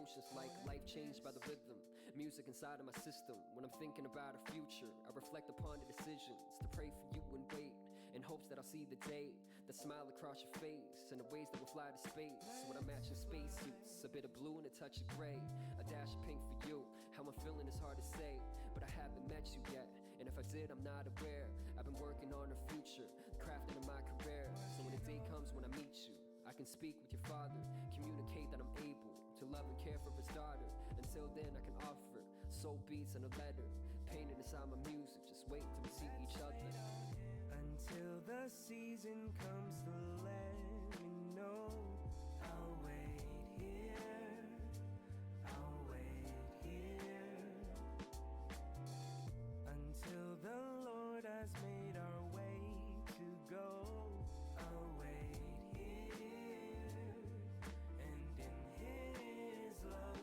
emotions like life changed by the rhythm. Music inside of my system. When I'm thinking about a future, I reflect upon the decisions to pray for you and wait, in hopes that I'll see the day, the smile across your face, and the ways that we'll fly to space. When I'm matching spacesuits, a bit of blue and a touch of gray, a dash of pink for you. How I'm feeling is hard to say, but I haven't met you yet, and if I did, I'm not aware. I've been working on the future, crafting in my career, so when the day comes when I meet you, I can speak with your father, communicate that I'm able to love and care for his daughter. Until then, I can offer soul beats and a letter, painted inside my music, just wait till we see each other. Until the season comes to let me know, I'll wait here, I'll wait here, until the Lord has made our way to go. I'll wait here, and in his love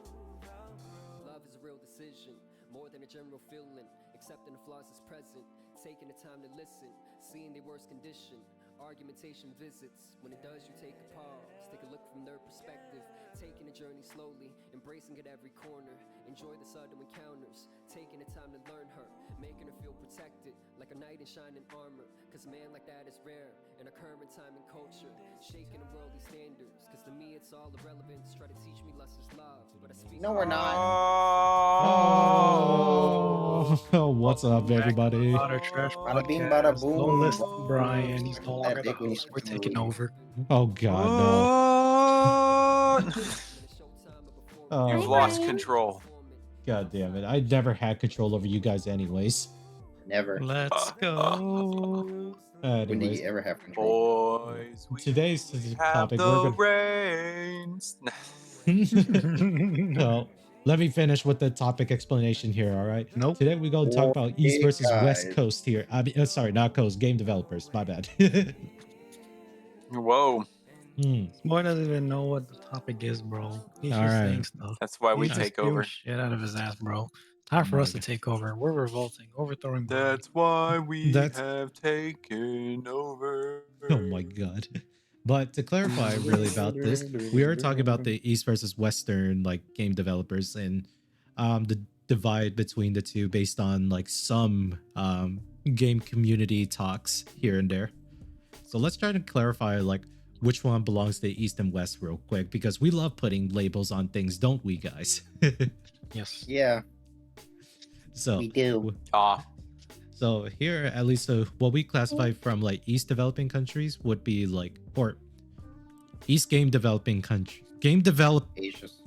I'll grow. Love is a real decision, more than a general feeling. Accepting the flaws is present, taking the time to listen, seeing their worst condition. Argumentation visits, when it does you take a pause, take a look from their perspective, taking the journey slowly, embracing it every corner. Enjoy the sudden encounters, taking the time to learn her, making her feel protected, like a knight in shining armor. Cause a man like that is rare in our current time and culture, shaking the worldly standards. Cause to me it's all irrelevant, try to teach me less is love, but I speak. No, we're not. Oh, what's up, everybody? Water Trash Bada bing, bada Podcast. boom. Don't listen to Brian. He's no longer That the dick when you host. We're taking over. Oh God, no! Oh, Hi, You've lost Brian. control. God damn it! I never had control over you guys, anyways. Never. Let's go. When did Anyways, you ever have control? Boys, we today's have topic the we're reins. gonna. So, let me finish with the topic explanation here. All right. Nope. Today we're gonna talk about East Okay, versus West guys. Coast here. I mean, sorry, not Coast. Game developers. My bad. Whoa, Boy doesn't even know what the topic is, bro. He's All just right. saying stuff. that's why we He's just take spewing over. shit out of his ass, bro. Time for my us to God. take over. We're revolting, overthrowing Brian. That's why we That's- have taken over. Oh my God. But to clarify really about this, we are talking about the East versus Western like game developers and the divide between the two based on like some game community talks here and there. So let's try to clarify like which one belongs to East and West real quick, because we love putting labels on things, don't we, guys? Yes. Yeah, So we do. So here, at least what we classify from like East developing countries would be like, or East game developing country, Asia's.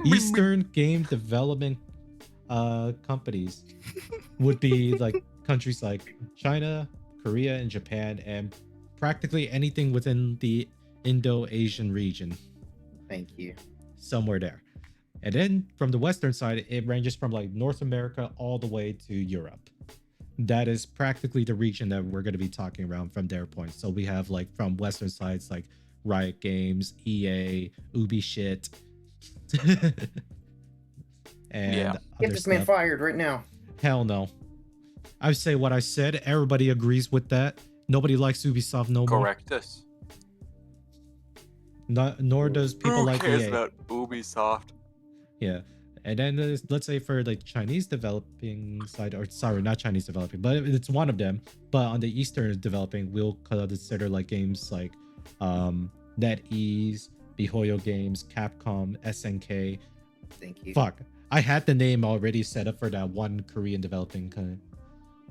Eastern game development companies would be like countries like China, Korea, and Japan, and practically anything within the Indo-Asian region, Thank you. somewhere there. And then from the Western side, it ranges from like North America all the way to Europe. That is practically the region that we're going to be talking around from their point. So we have like from Western sides like Riot Games, EA, Ubi shit. And Yeah. Get other this man stuff. fired right now. Hell no. I say what I said. Everybody agrees with that. Nobody likes Ubisoft no more. Correct us. Nor does people Who like cares EA. about Ubisoft? Yeah. And then let's say for like Chinese developing side, or sorry, not Chinese developing, but it's one of them. But on the Eastern developing, we'll consider like games like NetEase, BeHoyo Games, Capcom, SNK. Thank you. Fuck. I had the name already set up for that one Korean developing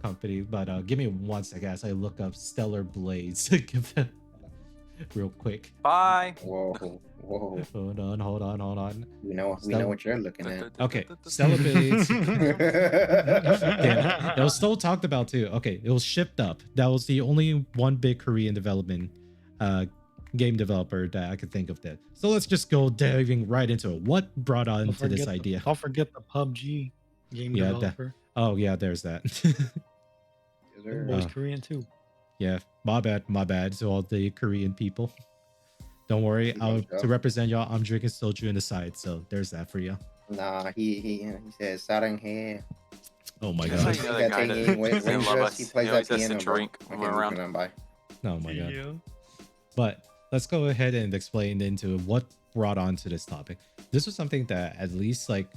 company, but give me 1 second as I look up Stellar Blades real quick. Bye. Whoa, whoa. Hold on. We know what you're looking at. Okay, Stellar Blades. Damn, it was so talked about too. Okay, it was shipped up. That was the only one big Korean development game developer that I could think of that. So let's just go diving right into it. What brought on to this idea? Don't forget the PUBG game Yeah, developer. Oh yeah, there's that. That boy's Korean too. Yeah, my bad to all the Korean people. Don't worry, to represent y'all, I'm drinking soju in the side, so there's that for you. Nah, he says saranghae. Oh my That's how god. you know that guy When doesn't love us. he He plays always that has to piano. Bro. drink when Okay, we're moving around. on by. Oh my god. Yeah. But let's go ahead and explain into what brought on to this topic. This was something that at least like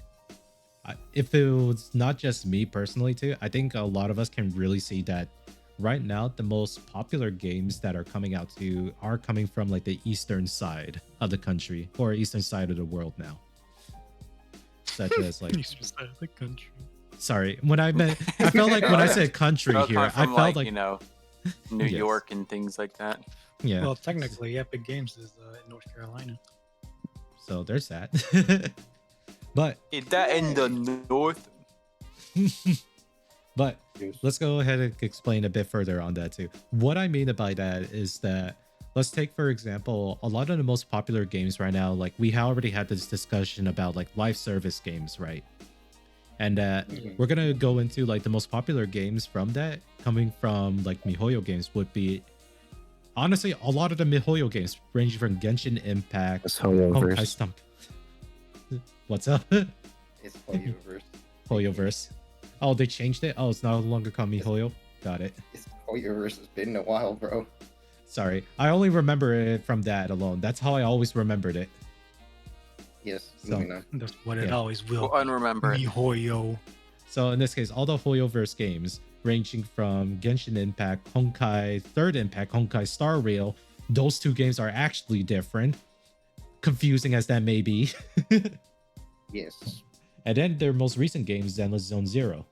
if it was not just me personally too, I think a lot of us can really see that right now the most popular games that are coming out to are coming from like the eastern side of the country or eastern side of the world now. Such as like Eastern side of the country. sorry, when I meant I felt like when I said country Well, here, I from felt like you know, New Yes. York and things like that. yeah. Well, technically, Epic Games is in North Carolina. So there's that. But Is that in the north? but Yes. let's go ahead and explain a bit further on that too. What I mean by that is that let's take for example a lot of the most popular games right now. Like we already had this discussion about like live service games, right? And Mhm. we're gonna go into like the most popular games from that coming from like MiHoYo games would be honestly a lot of the MiHoYo games ranging from Genshin Impact, That's Honkai Hoyoverse. Stump. What's up? It's Hoyoverse. Hoyoverse. Oh, they changed it. Oh, it's no longer called MiHoYo. Got it. It's Hoyoverse. It's been a while, bro. Sorry, I only remember it from that alone. That's how I always remembered it. Yes. So- Moving on. That's what it Yeah. always will. We'll unremember it. MiHoYo. So in this case, all the Hoyoverse games, ranging from Genshin Impact, Honkai Third Impact, Honkai Star Rail, those two games are actually different. Confusing as that may be. Yes. And then their most recent game, Zenless Zone Zero.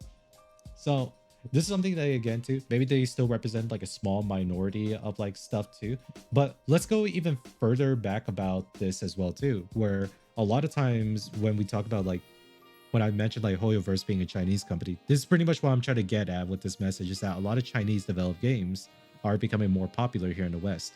So this is something that again too, maybe they still represent like a small minority of like stuff too. But let's go even further back about this as well too, where a lot of times when we talk about like when I mentioned like Hoyoverse being a Chinese company, this is pretty much what I'm trying to get at with this message is that a lot of Chinese developed games are becoming more popular here in the West.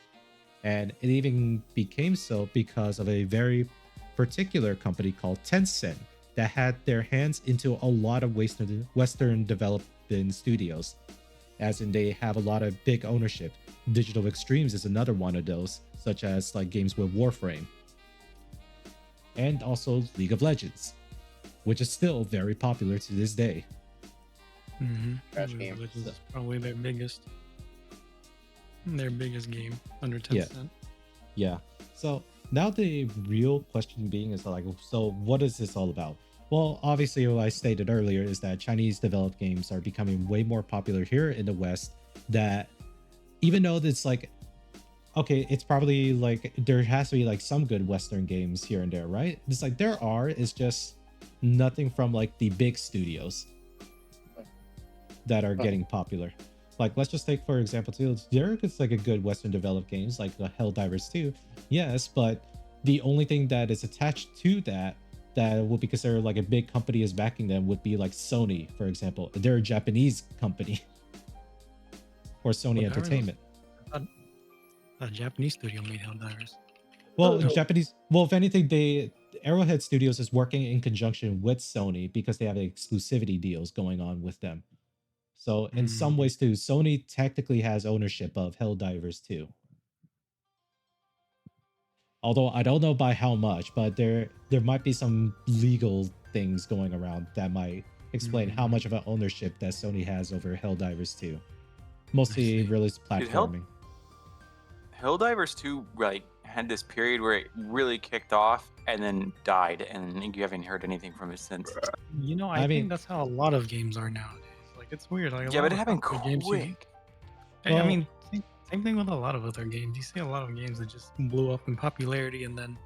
And it even became so because of a very particular company called Tencent that had their hands into a lot of Western development studios, as in they have a lot of big ownership. Digital Extremes is another one of those, such as like games with Warframe. And also League of Legends, which is still very popular to this day. Trash game. Which is probably their biggest game under 10 Yeah. cent. Yeah. So now the real question being is like, so what is this all about? Well, obviously, what I stated earlier is that Chinese developed games are becoming way more popular here in the West. That even though it's like, okay, it's probably like there has to be like some good Western games here and there, right? It's like there are, it's just nothing from like the big studios that are getting popular. Like let's just take for example too, there is like a good Western developed games like the Helldivers 2, yes, but the only thing that is attached to that would be considered like a big company is backing them would be like Sony, for example. They're a Japanese company or Sony Well, Entertainment. A Japanese studio made Helldivers. Well, Japanese. Well, if anything, Arrowhead Studios is working in conjunction with Sony because they have exclusivity deals going on with them. So in some ways too, Sony technically has ownership of Helldivers too. Although I don't know by how much, but there might be some legal things going around that might explain how much of an ownership that Sony has over Helldivers 2. Mostly see. really Dude, Hell- platforming. Helldivers 2 like had this period where it really kicked off and then died, and you haven't heard anything from it since. You know, I I mean- think that's how a lot of games are nowadays. Like it's weird. Like a Yeah, lot but it of happened popular games you- quick. I Well- mean, same thing with a lot of other games. You see a lot of games that just blew up in popularity, and then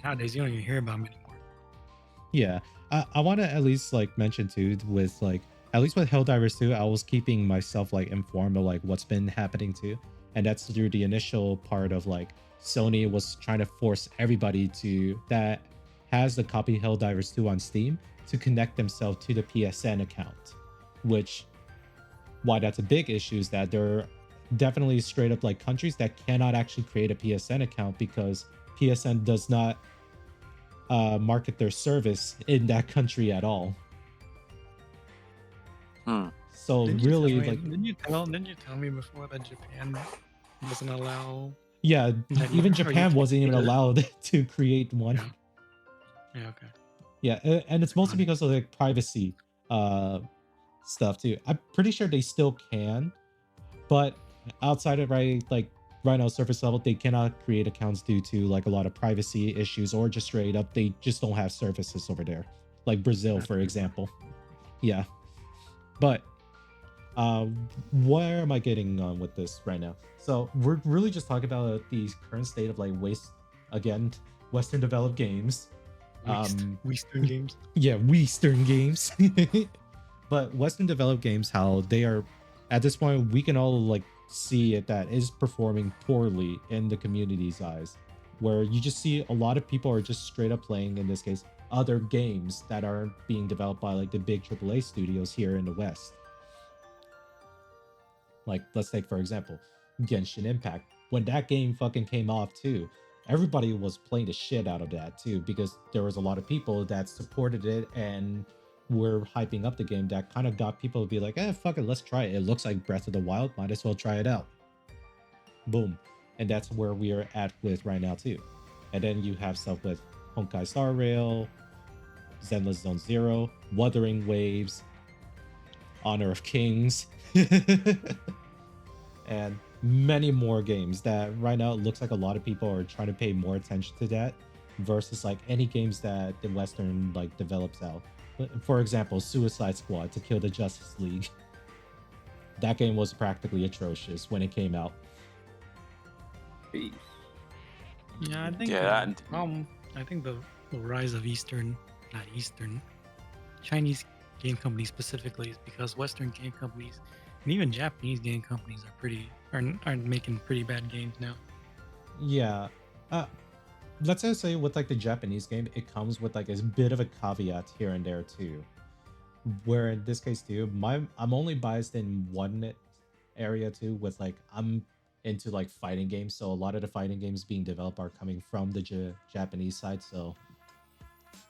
nowadays you don't even hear about them anymore. Yeah, I want to at least like mention too with like at least with Helldivers 2, I was keeping myself like informed of like what's been happening too, and that's through the initial part of like Sony was trying to force everybody to that has the copy Helldivers 2 on Steam to connect themselves to the PSN account, which why that's a big issue is that there are definitely straight up like countries that cannot actually create a PSN account because PSN does not market their service in that country at all. Hmm. So Didn't you really tell me- like didn't you tell me before that Japan doesn't allow? yeah, Like, even how you Japan can wasn't even create a- allowed to create one. Yeah. Yeah. Okay. Yeah, and it's mostly because of like privacy stuff too. I'm pretty sure they still can, but outside of right right now surface level they cannot create accounts due to like a lot of privacy issues, or just straight up they just don't have services over there, like Brazil for example. Yeah, but where am I getting on with this right now? So we're really just talking about the current state of like again, Western developed games. Western games. Yeah, Western games. But Western developed games, how they are at this point, we can all like see it that is performing poorly in the community's eyes, where you just see a lot of people are just straight up playing, in this case, other games that are being developed by like the big AAA studios here in the West. Like, let's take, for example, Genshin Impact. When that game fucking came off too, everybody was playing the shit out of that too, because there was a lot of people that supported it and were hyping up the game that kind of got people to be like, fuck it, let's try it. It looks like Breath of the Wild, might as well try it out. Boom. And that's where we are at with right now too. And then you have stuff with Honkai Star Rail, Zenless Zone Zero, Wuthering Waves, Honor of Kings, and many more games that right now it looks like a lot of people are trying to pay more attention to that versus like any games that the Western like develops out. For example, Suicide Squad to Kill the Justice League. That game was practically atrocious when it came out. Yeah, I think I think the rise of Chinese game companies specifically is because Western game companies and even Japanese game companies are making pretty bad games now. Yeah. Let's just say with like the Japanese game, it comes with like a bit of a caveat here and there too. Where in this case too, I'm only biased in one area too, with like I'm into like fighting games, so a lot of the fighting games being developed are coming from the Japanese side, so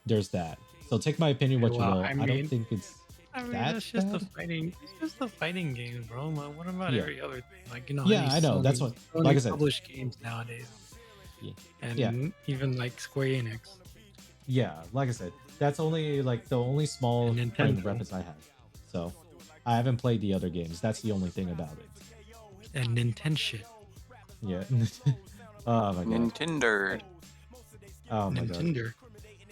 there's that. So take my opinion what you will. I don't think it's it's just the fighting. It's just the fighting games, bro. Like, what about every other thing? Like, Yeah, I know. That's what. Like I said, published games nowadays. Yeah. And even like Square Enix. Yeah, like I said, that's only like the only small frame of reference I have. So I haven't played the other games. That's the only thing about it. And Nintendo shit. Yeah. Oh my god. Nintendo. Oh my Nintendo. god.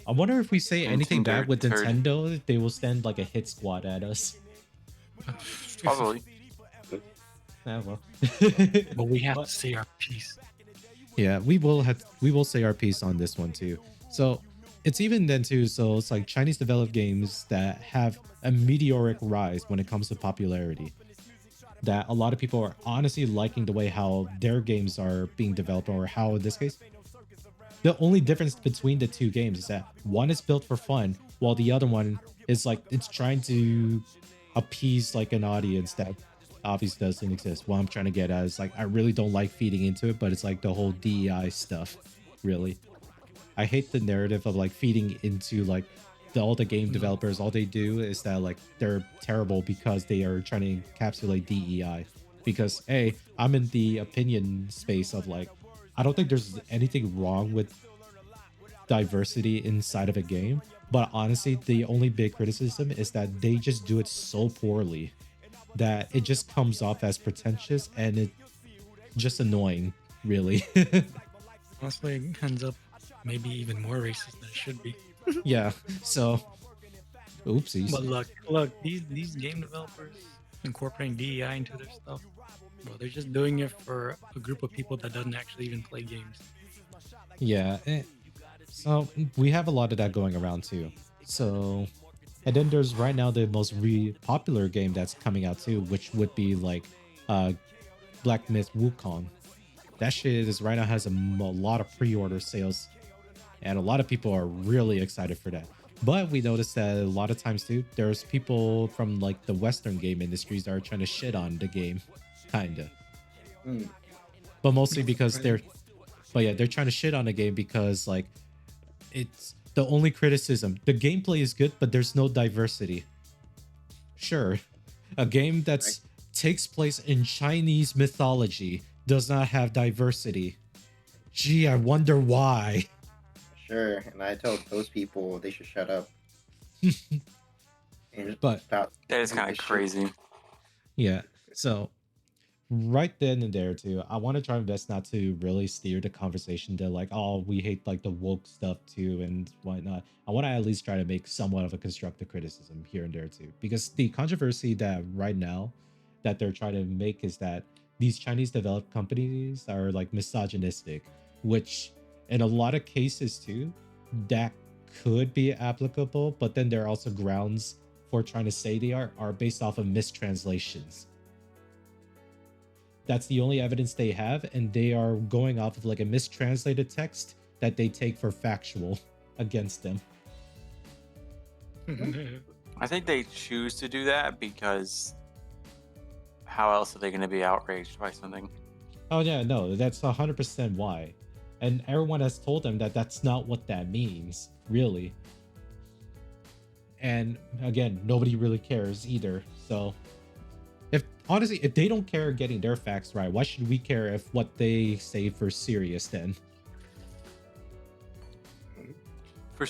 I wonder if we say anything bad with Nintendo, they will send like a hit squad at us. Probably. Well. But we have to say our piece. Yeah, we will say our piece on this one too. So it's even then too. So it's like Chinese developed games that have a meteoric rise when it comes to popularity. That a lot of people are honestly liking the way how their games are being developed, or how in this case, the only difference between the two games is that one is built for fun, while the other one is like it's trying to appease like an audience that obviously doesn't exist. What I'm trying to get at is like I really don't like feeding into it, but it's like the whole DEI stuff. Really, I hate the narrative of like feeding into like all the game developers. All they do is that like they're terrible because they are trying to encapsulate DEI. Because I'm in the opinion space of like I don't think there's anything wrong with diversity inside of a game, but honestly, the only big criticism is that they just do it so poorly that it just comes off as pretentious and it just annoying, really. Honestly, it ends up maybe even more racist than it should be. Yeah, so oopsies. But look, these game developers incorporating DEI into their stuff, well, they're just doing it for a group of people that doesn't actually even play games. Yeah, so we have a lot of that going around too. So, and then there's right now the most popular game that's coming out too, which would be like Black Myth Wukong. That shit is right now has a lot of pre-order sales, and a lot of people are really excited for that. But we noticed that a lot of times too, there's people from like the Western game industries that are trying to shit on the game, kinda. But mostly because they're trying to shit on the game because like it's the only criticism. The gameplay is good, but there's no diversity. Sure, a game that takes place in Chinese mythology does not have diversity. Gee, I wonder why. Sure, and I told those people they should shut up. But that is kind of crazy. Yeah, so right then and there too, I want to try my best not to really steer the conversation to like, oh, we hate like the woke stuff too and whatnot. I want to at least try to make somewhat of a constructive criticism here and there too, because the controversy that right now that they're trying to make is that these Chinese developed companies are like misogynistic, which in a lot of cases too, that could be applicable, but then there are also grounds for trying to say they are based off of mistranslations. That's the only evidence they have, and they are going off of like a mistranslated text that they take for factual against them. I think they choose to do that because how else are they going to be outraged by something? Oh yeah, no, that's 100% why. And everyone has told them that that's not what that means, really. And again, nobody really cares either. So if honestly, if they don't care getting their facts right, why should we care if what they say for serious then? For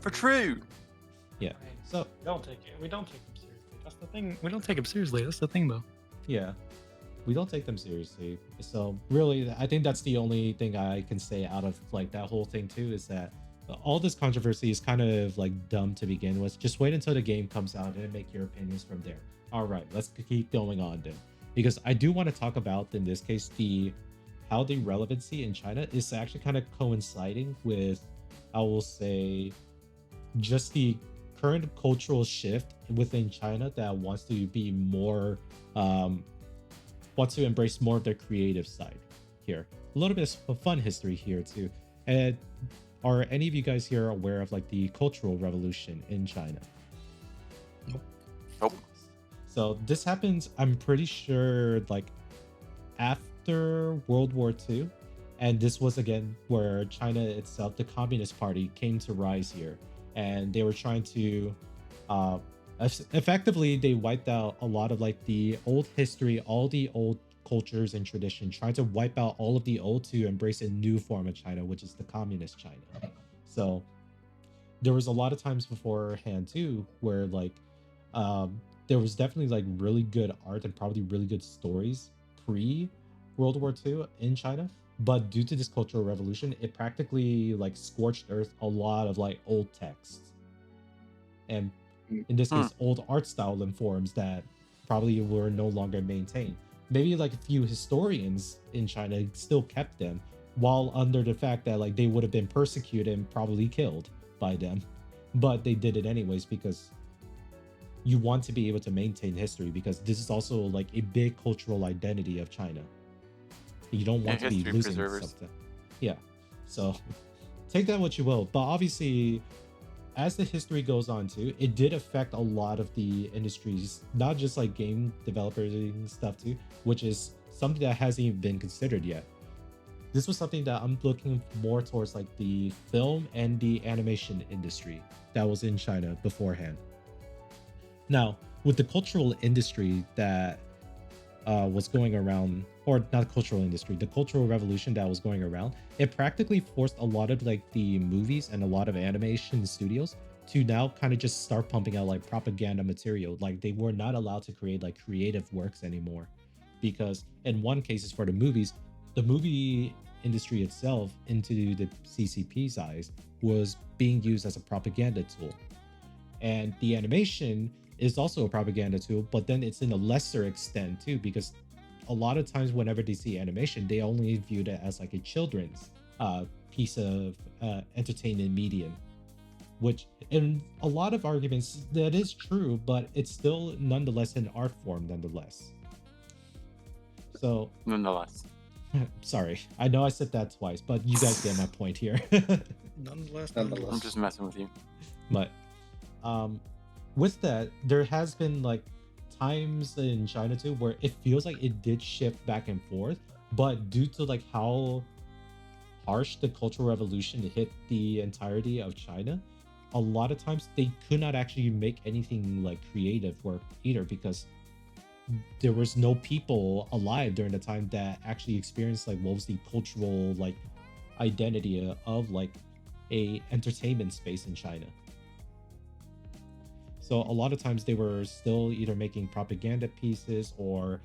true. Yeah. So we don't take them seriously. That's the thing. We don't take them seriously. That's the thing, though. yeah, we don't take them seriously. So really, I think that's the only thing I can say out of like that whole thing too, is that all this controversy is kind of like dumb to begin with. Just wait until the game comes out and make your opinions from there. All right, let's keep going on then, because I do want to talk about in this case how the relevancy in China is actually kind of coinciding with, I will say, just the current cultural shift within China that wants to be more, wants to embrace more of their creative side here. A little bit of fun history here too. And are any of you guys here aware of like the Cultural Revolution in China? Nope. So this happens, I'm pretty sure, like after World War II. And this was again where China itself, the Communist Party, came to rise here. And they were trying to effectively, they wiped out a lot of like the old history, all the old cultures and tradition, trying to wipe out all of the old to embrace a new form of China, which is the communist China. So there was a lot of times beforehand too where like there was definitely like really good art and probably really good stories pre World War II in China, but due to this cultural revolution, it practically like scorched earth a lot of like old texts, and in this case old art style and forms that probably were no longer maintained. Maybe like a few historians in China still kept them, while under the fact that like they would have been persecuted and probably killed by them, but they did it anyways because you want to be able to maintain history, because this is also like a big cultural identity of China. You don't want to be losing something. Yeah. So take that what you will. But obviously, as the history goes on too, it did affect a lot of the industries, not just like game developers and stuff too, which is something that hasn't even been considered yet. This was something that I'm looking more towards like the film and the animation industry that was in China beforehand. Now, with the cultural industry that was going around, or not cultural industry, the cultural revolution that was going around, it practically forced a lot of like the movies and a lot of animation studios to now kind of just start pumping out like propaganda material. Like they were not allowed to create like creative works anymore, because in one case for the movies, the movie industry itself, into the CCP's eyes, was being used as a propaganda tool. And the animation is also a propaganda tool, but then it's in a lesser extent too, because a lot of times whenever they see animation, they only view it as like a children's piece of entertainment medium, which in a lot of arguments that is true, but it's still nonetheless an art form nonetheless. So nonetheless. Sorry, I know I said that twice, but you guys get my point here. Nonetheless. I'm just messing with you. But with that, there has been like times in China too where it feels like it did shift back and forth, but due to like how harsh the Cultural Revolution hit the entirety of China, a lot of times they could not actually make anything like creative work either, because there was no people alive during the time that actually experienced like what was the cultural like identity of like a entertainment space in China. So a lot of times they were still either making propaganda pieces, or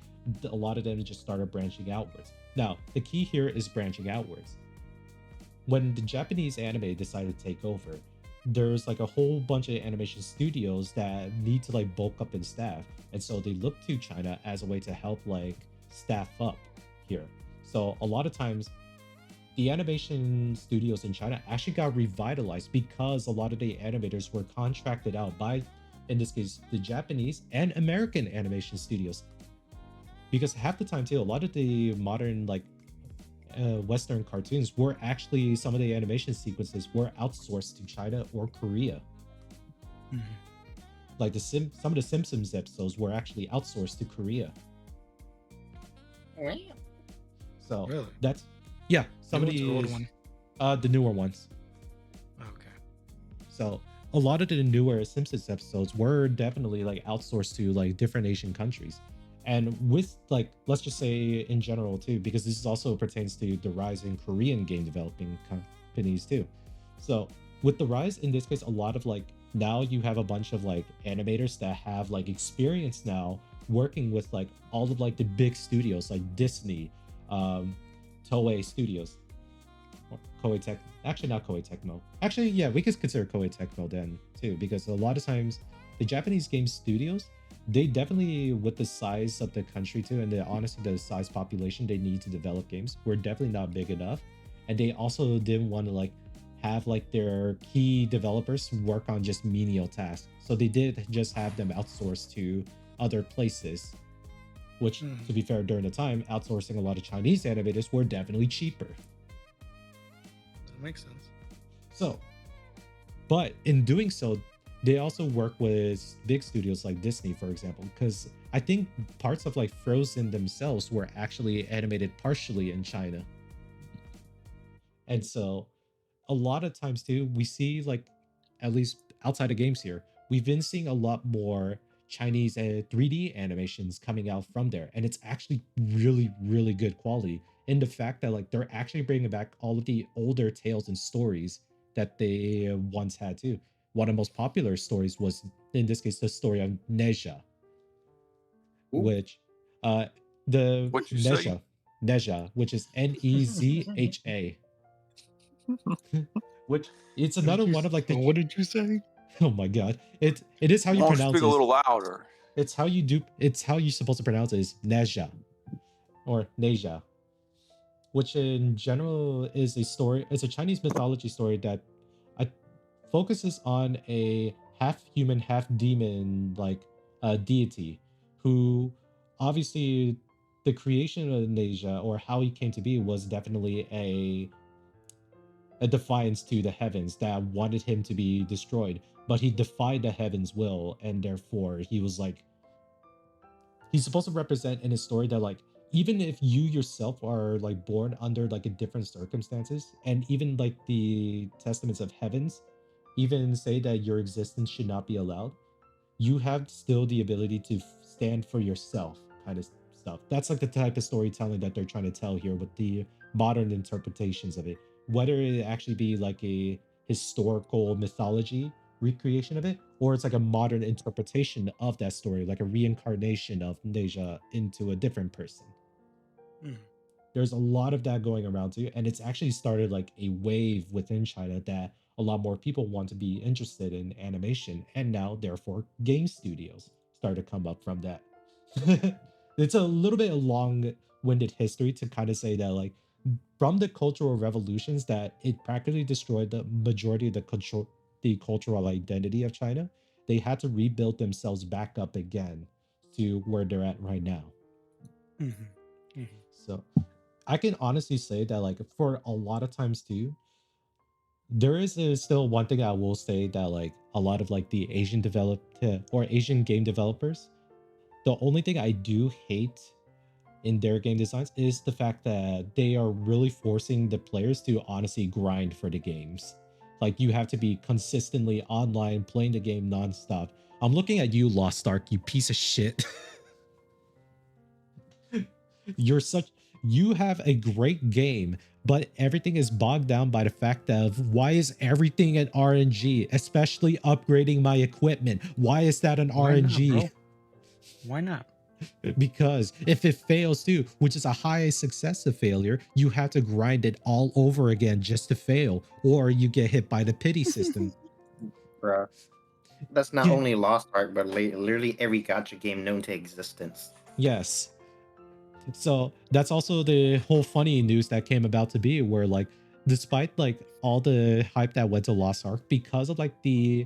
a lot of them just started branching outwards. Now, the key here is branching outwards. When the Japanese anime decided to take over, there's like a whole bunch of animation studios that need to like bulk up in staff. And so they look to China as a way to help like staff up here. So a lot of times the animation studios in China actually got revitalized because a lot of the animators were contracted out by, in this case, the Japanese and American animation studios. Because half the time too, a lot of the modern like Western cartoons were actually, some of the animation sequences were outsourced to China or Korea. Mhm. Like some of the Simpsons episodes were actually outsourced to Korea. So Really? that's, yeah, some New of ones or old these one? the newer ones. Okay. So a lot of the newer Simpsons episodes were definitely like outsourced to like different Asian countries. And with like, let's just say in general too, because this also pertains to the rise in Korean game developing companies too. So with the rise in this case, a lot of like, now you have a bunch of like animators that have like experience now working with like all of like the big studios like Disney, Toei Studios, or Koei Tech. Actually, not Koei Tecmo. Actually, yeah, we could consider Koei Tecmo then too, because a lot of times the Japanese game studios, they definitely, with the size of the country too, and honestly the size population they need to develop games, were definitely not big enough. And they also didn't want to like have like their key developers work on just menial tasks. So they did just have them outsourced to other places, which to be fair, during the time, outsourcing a lot of Chinese animators were definitely cheaper. That makes sense. So, but in doing so, they also work with big studios like Disney, for example, because I think parts of like Frozen themselves were actually animated partially in China. And so a lot of times too, we see like, at least outside of games here, we've been seeing a lot more Chinese 3D animations coming out from there. And it's actually really, really good quality. In the fact that like they're actually bringing back all of the older tales and stories that they once had too. One of the most popular stories was, in this case, the story of Neja, Ooh. which the What'd you say? Neja, which is Nezha, which it's another one of like the, What did you say? oh my god, it is how you Won't pronounce speak a it. little louder. It's how you do, it's how you're supposed to pronounce it, is Neja or Neja, which in general is a story, it's a Chinese mythology story that focuses on a half human, half demon like deity who, obviously, the creation of Neja, or how he came to be, was definitely a defiance to the heavens that wanted him to be destroyed, but he defied the heavens' will, and therefore he was like, he's supposed to represent in his story that like, even if you yourself are like born under like a different circumstances, and even like the testaments of heavens even say that your existence should not be allowed, you have still the ability to stand for yourself, kind of stuff. That's like the type of storytelling that they're trying to tell here with the modern interpretations of it, whether it actually be like a historical mythology recreation of it, or it's like a modern interpretation of that story, like a reincarnation of Neja into a different person. Hmm. There's a lot of that going around too, and it's actually started like a wave within China that a lot more people want to be interested in animation, and now therefore game studios start to come up from that. It's a little bit a long-winded history to kind of say that like, from the cultural revolutions that it practically destroyed the majority of the cultural identity of China, they had to rebuild themselves back up again to where they're at right now. Mm-hmm. Mm-hmm. So I can honestly say that like, for a lot of times too, there is still one thing I will say, that like a lot of like the Asian developed or Asian game developers, the only thing I do hate in their game designs is the fact that they are really forcing the players to honestly grind for the games. Like, you have to be consistently online playing the game nonstop. I'm looking at you, Lost Ark, you piece of shit. You're such You have a great game, but everything is bogged down by the fact of why is everything an RNG, especially upgrading my equipment? Why is that an Why not, RNG? bro? Why not? Because if it fails too, which is a high success of failure, you have to grind it all over again just to fail, or you get hit by the pity system. Bruh. That's not Yeah. only Lost Ark, but literally every gacha game known to existence. Yes. So that's also the whole funny news that came about to be, where like, despite like all the hype that went to Lost Ark, because of like the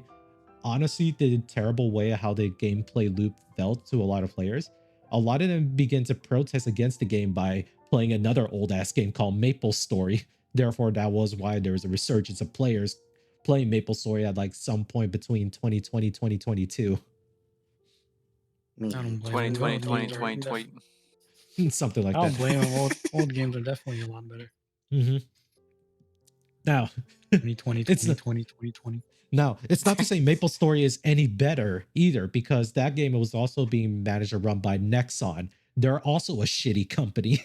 honestly the terrible way how the gameplay loop felt to a lot of players, a lot of them began to protest against the game by playing another old ass game called Maple Story. Therefore, that was why there was a resurgence of players playing Maple Story at like some point between 2020 2022. Me. I don't blame 2020, them. 2020, 2020. Something like I don't that. blame them. Old games are definitely a lot better. Mm-hmm. Now, 2020, it's 2020, 2020. now it's not to say Maple Story is any better either, because that game was also being managed and run by Nexon. They're also a shitty company.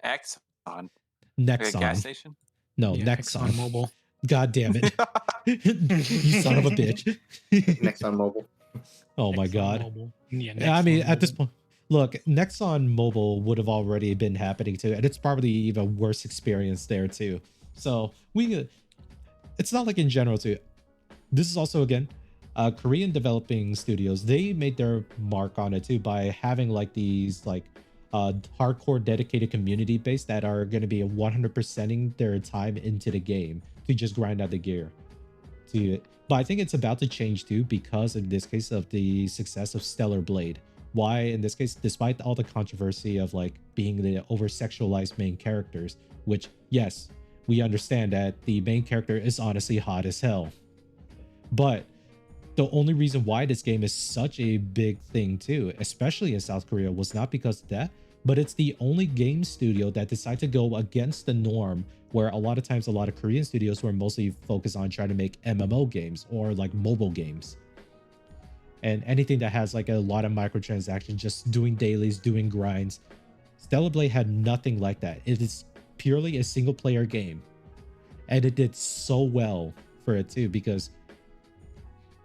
Exxon. Like a Nexon. gas station? No, Yeah, Nexon. ExxonMobil. God damn it. You son of a bitch. Nexon Mobile. Oh my god. ExxonMobil. Yeah, I mean, at this ExxonMobil. point, look, Nexon Mobile would have already been happening too, and it's probably even worse experience there too. So it's not like in general too. This is also again, Korean developing studios. They made their mark on it too by having like these like hardcore dedicated community base that are going to be 100%ing their time into the game to just grind out the gear. But I think it's about to change too, because in this case of the success of Stellar Blade. Why in this case, despite all the controversy of like being the over sexualized main characters, which yes, we understand that the main character is honestly hot as hell. But the only reason why this game is such a big thing too, especially in South Korea, was not because of that, but it's the only game studio that decided to go against the norm, where a lot of times a lot of Korean studios were mostly focused on trying to make MMO games or like mobile games. And anything that has like a lot of microtransactions, just doing dailies, doing grinds. Stellar Blade had nothing like that. It is purely a single player game. And it did so well for it too, because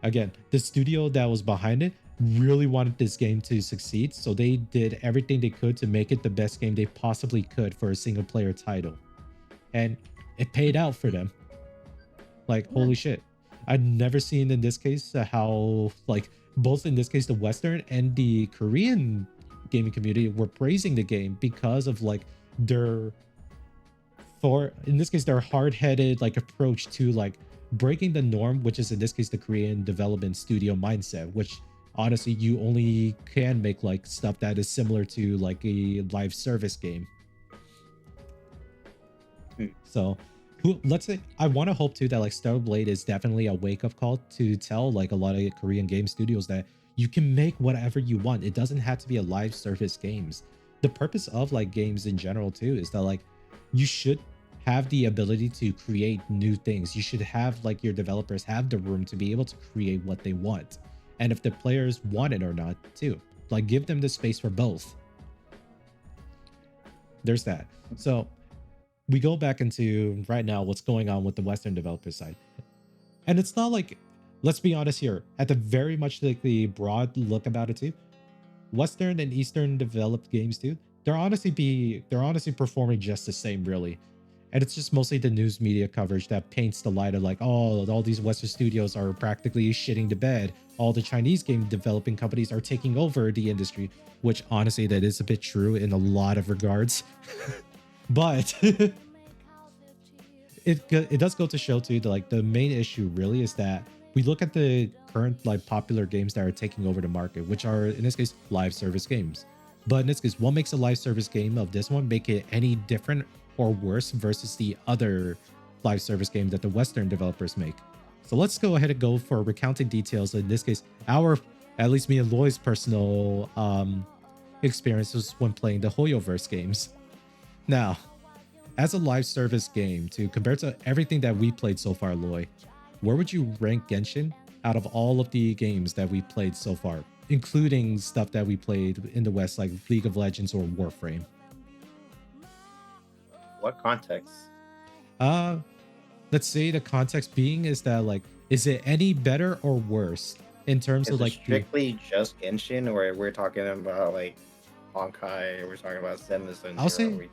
again, the studio that was behind it really wanted this game to succeed, so they did everything they could to make it the best game they possibly could for a single player title. And it paid out for them. Like, holy shit. I'd never seen in this case how, like, both in this case, the Western and the Korean gaming community were praising the game because of, like, their, in this case, their hard-headed, like, approach to, like, breaking the norm, which is in this case the Korean development studio mindset, which honestly you only can make like stuff that is similar to like a live service game. So let's say I want to hope too that like Stellar Blade is definitely a wake-up call to tell like a lot of Korean game studios that you can make whatever you want. It doesn't have to be a live service games. The purpose of like games in general too is that like you should have the ability to create new things. You should have like your developers have the room to be able to create what they want. And if the players want it or not too, like give them the space for both. There's that. So we go back into right now what's going on with the Western developer side. And it's not like, let's be honest here, at the very much like the broad look about it too, Western and Eastern developed games too, they're honestly performing just the same really. And it's just mostly the news media coverage that paints the light of like, oh, all these Western studios are practically shitting the bed. All the Chinese game developing companies are taking over the industry, which honestly, that is a bit true in a lot of regards. But it does go to show too, that like the main issue really is that we look at the current like popular games that are taking over the market, which are in this case live service games. But in this case, what makes a live service game of this one make it any different or worse versus the other live service game that the Western developers make? So let's go ahead and go for recounting details. In this case, at least me and Loy's personal experiences when playing the Hoyoverse games. Now, as a live service game, compared to everything that we played so far, Loy, where would you rank Genshin out of all of the games that we played so far, including stuff that we played in the West like League of Legends or Warframe? What context? Uh, let's say the context being is that like, is it any better or worse in terms Is of it like the? strictly just Genshin, or we're talking about like Honkai? We're talking about Zen I'll Zero? say,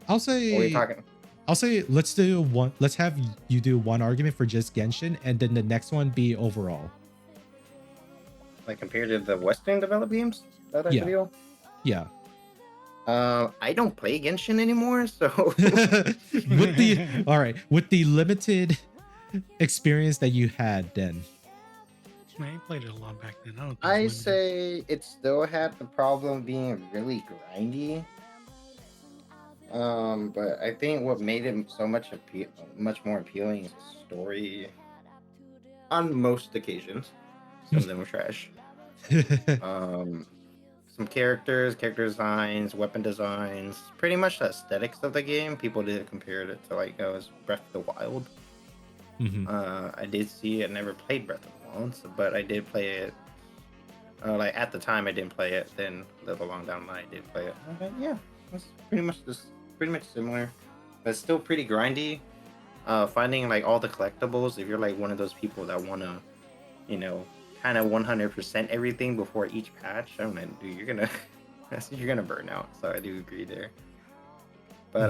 I'll Are we say, talking I'll say, let's do one. Let's have you do one argument for just Genshin, and then the next one be overall. like compared to the Western developed games? Is that type of Yeah, deal? yeah. I don't play Genshin anymore, so With the all right, with the limited experience that you had, then Man, I played it a lot back then. I don't think it's I limited. say it still had the problem being really grindy. But I think what made it so much more appealing is the story. On most occasions, some of them were trash. Um, some character designs, weapon designs, pretty much the aesthetics of the game. People did compare it to like it was Breath of the Wild. Mhm. I did see it. Never played Breath of the Wild, but I did play it. Like at the time, I didn't play it. Then live along down the line, I did play it. Okay, yeah, it's pretty much similar, but it's still pretty grindy. Finding like all the collectibles. If you're like one of those people that wanna, you know, kind of 100% everything before each patch, I don't know, dude, you're gonna you're gonna burn out. So I do agree there. But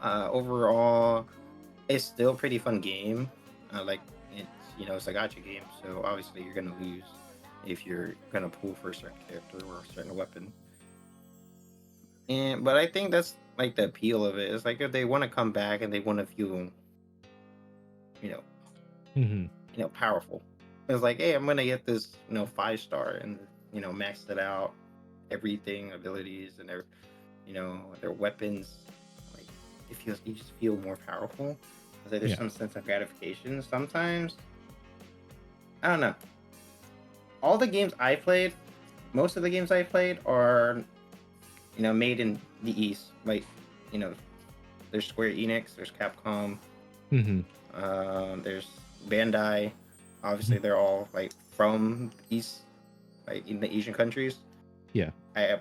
overall, it's still a pretty fun game. Like it's it's a gacha game, so obviously you're gonna lose if you're gonna pull for a certain character or a certain weapon. But I think that's like the appeal of it. It's like if they want to come back and they want to feel, you know, Mhm. powerful. It's like, hey, I'm gonna get this, 5-star and max it out, everything, abilities, and their weapons. Like you just feel more powerful. It's like there's Yeah. some sense of gratification. Sometimes I don't know. All the games I played, most of the games I played are made in the East. Like there's Square Enix, there's Capcom, Mhm. there's Bandai. Obviously, they're all like from East, like in the Asian countries. Yeah.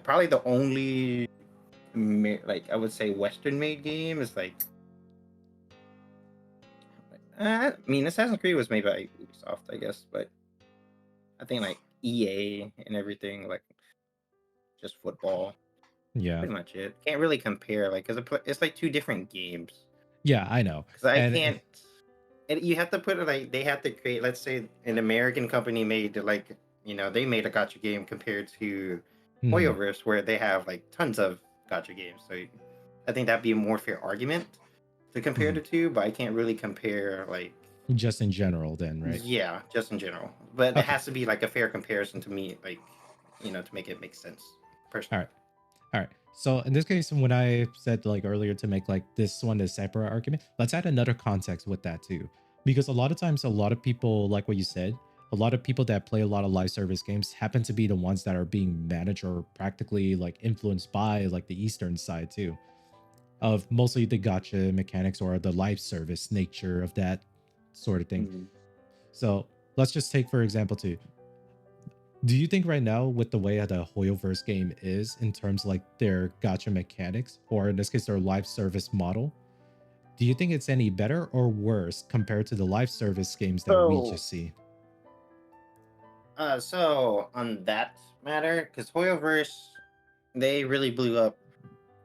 Probably the only like I would say Western made game is like I mean Assassin's Creed was made by Ubisoft, I guess, but I think like EA and everything like just football, Yeah. pretty much it. Can't really compare like because it's like two different games. Yeah, I know. Because I And can't. And you have to put it like they have to create. Let's say an American company made like they made a gotcha game compared to mhm. Hoyoverse where they have like tons of gotcha games. So I think that'd be a more fair argument to compare the two. But I can't really compare like Just in general, then, right? yeah, just in general. But it Okay. has to be like a fair comparison to me, like to make it make sense All personally. right. All right. So in this case, when I said like earlier to make like this one a separate argument, let's add another context with that too. Because a lot of times, a lot of people, like what you said, a lot of people that play a lot of live service games happen to be the ones that are being managed or practically like influenced by like the Eastern side too, of mostly the gotcha mechanics or the live service nature of that sort of thing. Mhm. So let's just take, for example, too. Do you think right now, with the way the Hoyoverse game is in terms of like their gotcha mechanics, or in this case, their live service model, do you think it's any better or worse compared to the live service games that we So just see? so on that matter, because Hoyoverse, they really blew up.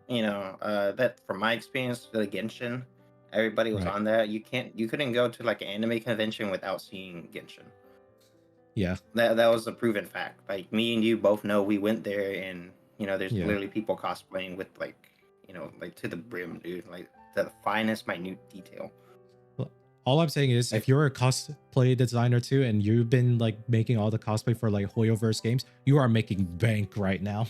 That from my experience, the Genshin, everybody was Right. on that. You couldn't go to like an anime convention without seeing Genshin. Yeah. That was a proven fact. Like me and you both know we went there, and there's Yeah. literally people cosplaying with like like to the brim, dude. Like the finest minute detail. Well, all I'm saying is, Like if you're a cosplay designer too, and you've been like making all the cosplay for like Hoyoverse games, you are making bank right now.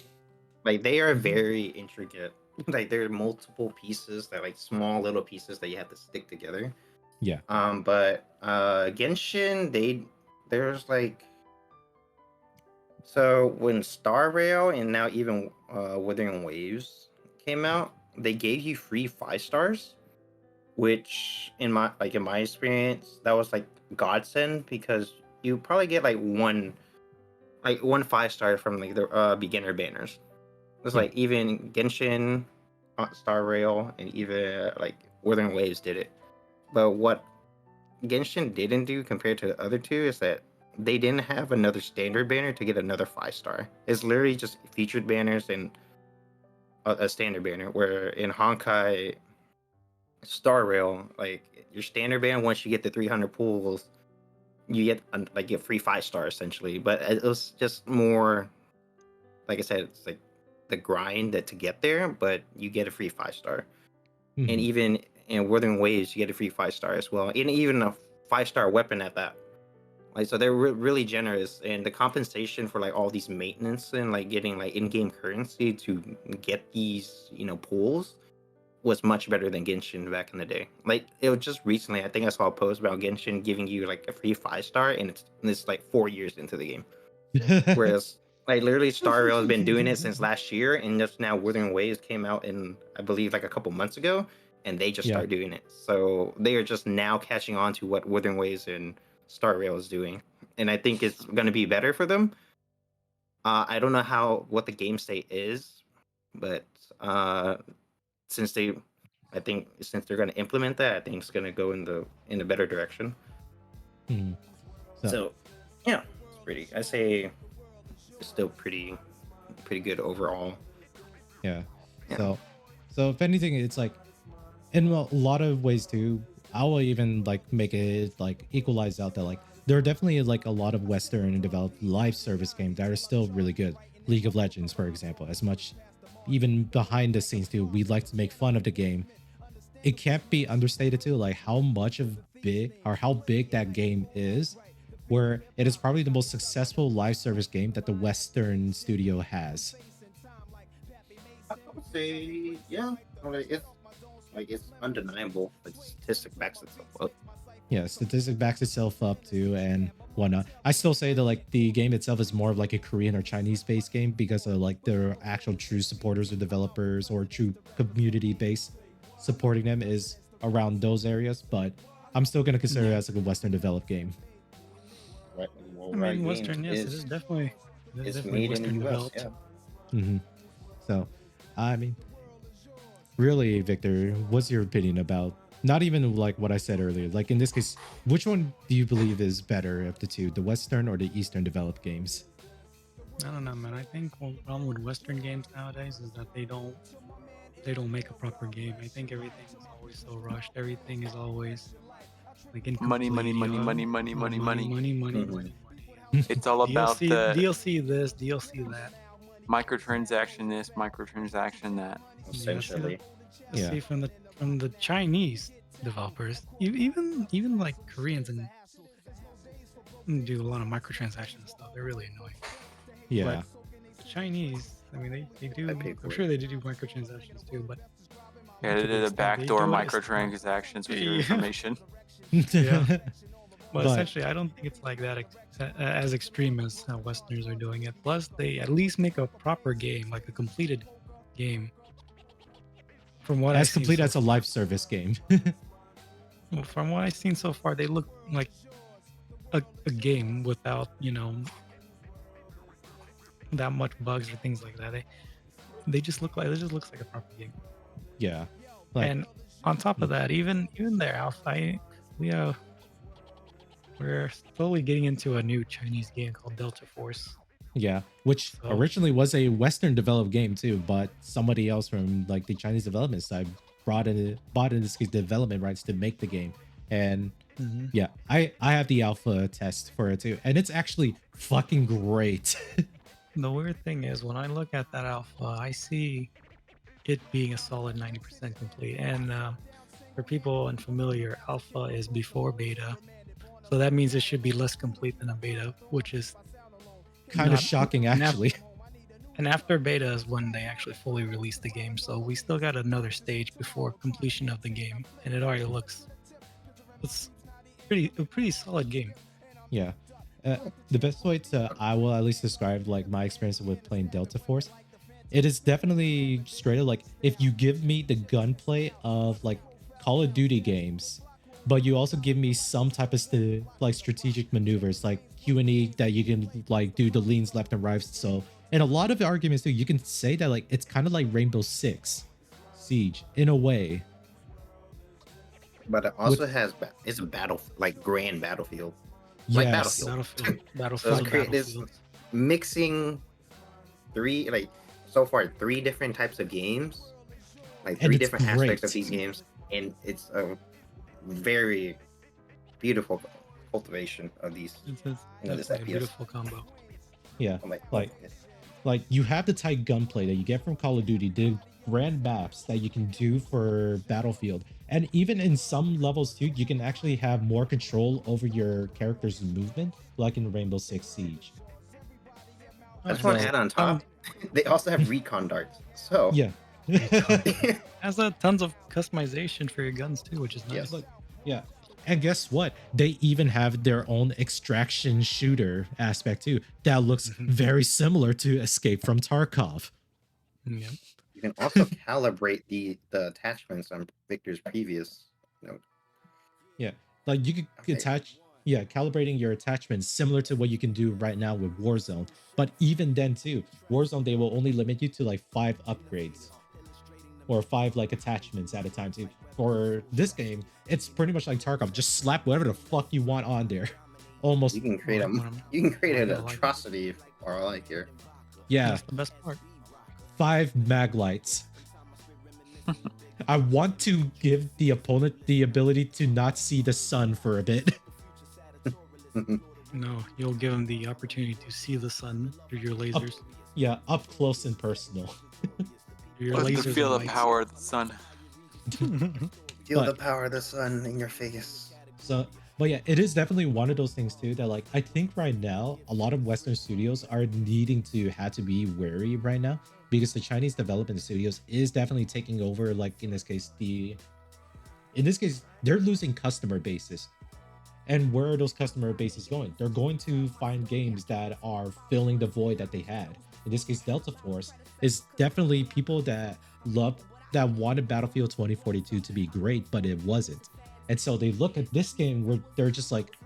like they are very intricate. Like there are multiple pieces that like small little pieces that you have to stick together. Yeah. But Genshin, there's like so when Star Rail and now even Wuthering Waves came out, they gave you free 5 stars, which in my experience, that was like godsend because you probably get like one 5-star from like the beginner banners. It's Yeah. like even Genshin. Star Rail, and even like Wuthering Waves did it. But what Genshin didn't do compared to the other two is that they didn't have another standard banner to get another 5-star. It's literally just featured banners and a standard banner. Where in Honkai Star Rail, like your standard banner, once you get the 300 pulls, you get like get free 5-star essentially. But it was just more, like I said, it's like the grind that to get there, but you get a free 5-star. And Mhm. even in Wuthering Waves, you get a free 5-star as well, and even a 5-star weapon at that. Like, so they're really generous, and the compensation for like all these maintenance and like getting like in-game currency to get these, pulls was much better than Genshin back in the day. Like, it was just recently, I think I saw a post about Genshin giving you like a free 5-star, and it's like 4 years into the game. Whereas, like, literally, Star Rail has been doing it since last year, and just now Wuthering Waves came out in, I believe, like a couple months ago, and they just Yeah. started doing it. So they are just now catching on to what Wuthering Waves and Star Rail is doing, and I think it's going to be better for them. I don't know what the game state is, but since they, I think since they're going to implement that, I think it's going to go in a better direction. Mhm. So, yeah, it's pretty. I say it's still pretty good overall. Yeah. Yeah. So if anything, it's like in a lot of ways too. I will even like make it like equalize out that like there are definitely like a lot of Western and developed live service games that are still really good. League of Legends, for example, as much even behind the scenes too, we like to make fun of the game. It can't be understated too, like how much of big or how big that game is, where it is probably the most successful live service game that the Western studio has. I would say, yeah, it's undeniable. Like statistic backs itself up. Yeah, statistic backs itself up too and whatnot. I still say that like the game itself is more of like a Korean or Chinese based game because of like their actual true supporters or developers or true community base supporting them is around those areas. But I'm still gonna consider it as like a Western developed game. Right. Well, I Riot mean, Games Western, yes, it is definitely, is made in the Western U.S. developed. Yeah. Hmm. So, I mean, really, Victor, what's your opinion about not even like what I said earlier? Like in this case, which one do you believe is better of the two, the Western or the Eastern developed games? I don't know, man. I think one problem with Western games nowadays is that they don't make a proper game. I think everything is always so rushed. Everything is always like Money, incomplete. money, money, money, money, Oh, money, money, money. money, money, Mhm. money, money. It's all about the DLC this, DLC that. microtransaction this, microtransaction that. Essentially. Yeah. See from the Chinese developers, even like Koreans and do a lot of microtransactions and stuff. They're really annoying. Yeah. But the Chinese, I mean, they do. I pay for I'm it. sure they do microtransactions too, but Yeah, not they to the did a extent they backdoor do it, it's- microtransactions with your Yeah. information. Yeah. But But- essentially, I don't think it's like that as extreme as Westerners are doing it. Plus, they at least make a proper game, like a completed game. From what as I've seen complete so as a live service game. from what I've seen so far, they look like a game without that much bugs or things like that. They just look like it just looks like a proper game. Yeah. Like, And on top of that, even their alpha, we're slowly getting into a new Chinese game called Delta Force. yeah, which So- originally was a Western developed game too, but somebody else from like the Chinese development side bought in this case development rights to make the game. And yeah, I have the alpha test for it too, and it's actually fucking great. The weird thing is when I look at that alpha, I see it being a solid 90% complete. And for people unfamiliar, alpha is before beta. So that means it should be less complete than a beta, which is Kind of not- shocking and af- actually. And after beta is when they actually fully release the game. So we still got another stage before completion of the game, and it already looks it's a pretty solid game. Yeah. The best way I will at least describe like my experience with playing Delta Force, it is definitely straight up like if you give me the gunplay of like Call of Duty games, but you also give me some type of like strategic maneuvers like Q&E that you can like do the leans left and right. So in a lot of the arguments too, you can say that like it's kind of like Rainbow Six Siege in a way. But it also has it's a battle, like grand battlefield, like Yes. Battlefield. Battlefield So of create this Battlefields. mixing so far 3 different types of games, like And 3 it's different aspects of great. these games, and it's a very beautiful cultivation of these. It's This definitely a FPS. beautiful combo. Yeah. I'm like, Like oh, yes. like you have the tight gunplay that you get from Call of Duty, the grand maps that you can do for Battlefield, and even in some levels too, you can actually have more control over your character's movement, like in Rainbow Six Siege. I just want to So- add on top, they also have recon darts. So Yeah. Has tons of customization for your guns too, which is nice. Yes. Yeah. And guess what? They even have their own extraction shooter aspect too that looks very similar to Escape from Tarkov. Yeah. you can also calibrate the attachments on Victor's previous note. Yeah. Like you could Okay. calibrating your attachments similar to what you can do right now with Warzone. But even then too, Warzone, they will only limit you to like 5 upgrades or 5 like attachments at a time too. For this game, it's pretty much like Tarkov. Just slap whatever the fuck you want on there. Almost. You can create Well, what I'm- you can create an I like it. atrocity or I like here. Yeah. That's the best part. 5 mag lights. I want to give the opponent the ability to not see the sun for a bit. No, you'll give them the opportunity to see the sun through your lasers. Yeah, up close and personal. Through your Let's lasers feel the and power of the sun. Feel But- the power of the sun in your face. So, but yeah, it is definitely one of those things too that like I think right now a lot of Western studios are needing to have to be wary right now because the Chinese development studios is definitely taking over. Like in this case, they're losing customer bases. And where are those customer bases going? They're going to find games that are filling the void that they had. In this case, Delta Force is definitely people that wanted Battlefield 2042 to be great, but it wasn't. And so they look at this game where they're just like,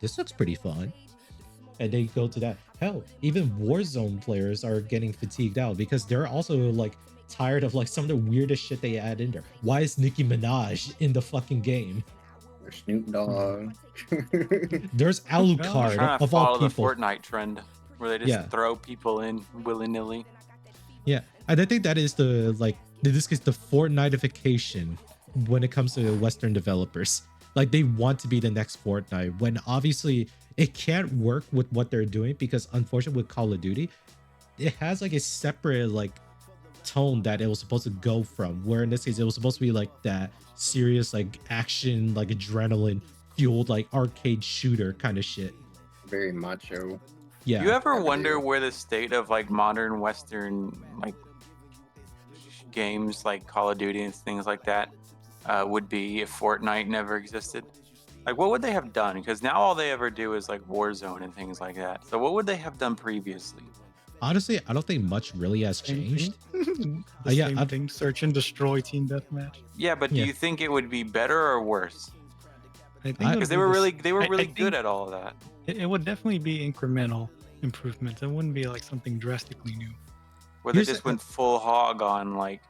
this looks pretty fun. And they go to that. Hell, even Warzone players are getting fatigued out because they're also like tired of like some of the weirdest shit they add in there. Why is Nicki Minaj in the fucking game? Or Snoop Dogg. There's Trying Alucard to of all follow the people. Fortnite trend where they just Yeah. throw people in willy-nilly. Yeah, and I think that is the like in this case the Fortniteification when it comes to Western developers. Like they want to be the next Fortnite when obviously it can't work with what they're doing because unfortunately with Call of Duty, it has like a separate like tone that it was supposed to go from. Where in this case it was supposed to be like that serious like action like adrenaline fueled like arcade shooter kind of shit. Very macho. Yeah. You ever I do. wonder where the state of like modern Western like games like Call of Duty and things like that would be if Fortnite never existed? Like, what would they have done? Because now all they ever do is like Warzone and things like that. So, what would they have done previously? Honestly, I don't think much really has Same changed. thing. Yeah, The same I've- thing. Search and destroy team deathmatch. Yeah, but Yeah. do you think it would be better or worse? I think I- Because they were really good at all of that. It would definitely be incremental improvements. It wouldn't be like something drastically new. Where they Here's just the- went full hog on like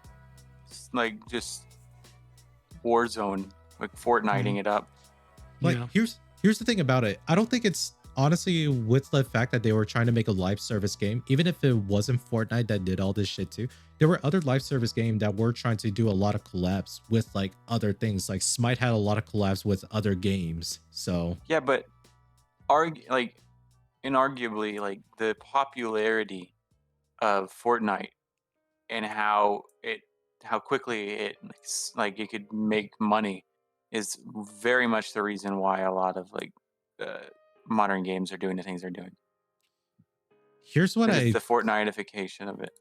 just Warzone, like Fortniting it up. Like Yeah. here's the thing about it. I don't think it's honestly with the fact that they were trying to make a live service game, even if it wasn't Fortnite that did all this shit too. There were other live service games that were trying to do a lot of collabs with like other things. Like Smite had a lot of collabs with other games. So Yeah, but inarguably, like the popularity of Fortnite and how quickly it like it could make money is very much the reason why a lot of like modern games are doing the things they're doing. here's what It's I the Fortniteification of it.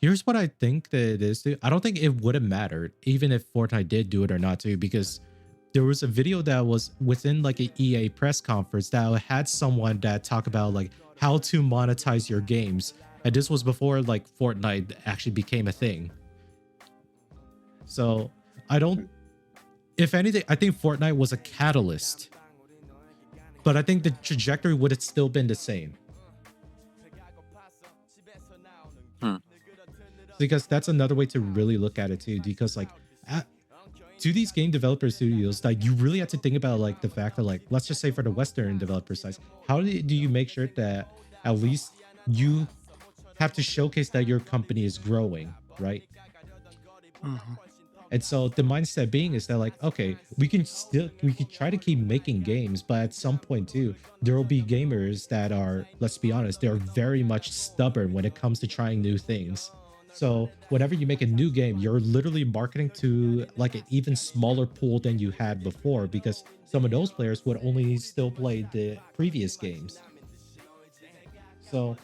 here's what I think that it is too. I don't think it would have mattered even if Fortnite did do it or not too, because there was a video that was within like an EA press conference that had someone that talked about like how to monetize your games. And this was before like Fortnite actually became a thing. So if anything, I think Fortnite was a catalyst, but I think the trajectory would have still been the same. because that's another way to really look at it too. Because like to these game developer studios, like you really have to think about like the fact that like let's just say for the Western developer size, how do you make sure that at least you have to showcase that your company is growing, right? Mm-hmm. And so the mindset being is that like, okay, we could try to keep making games, but at some point too, there will be gamers that are, let's be honest, they're very much stubborn when it comes to trying new things. So whenever you make a new game, you're literally marketing to like an even smaller pool than you had before because some of those players would only still play the previous games. So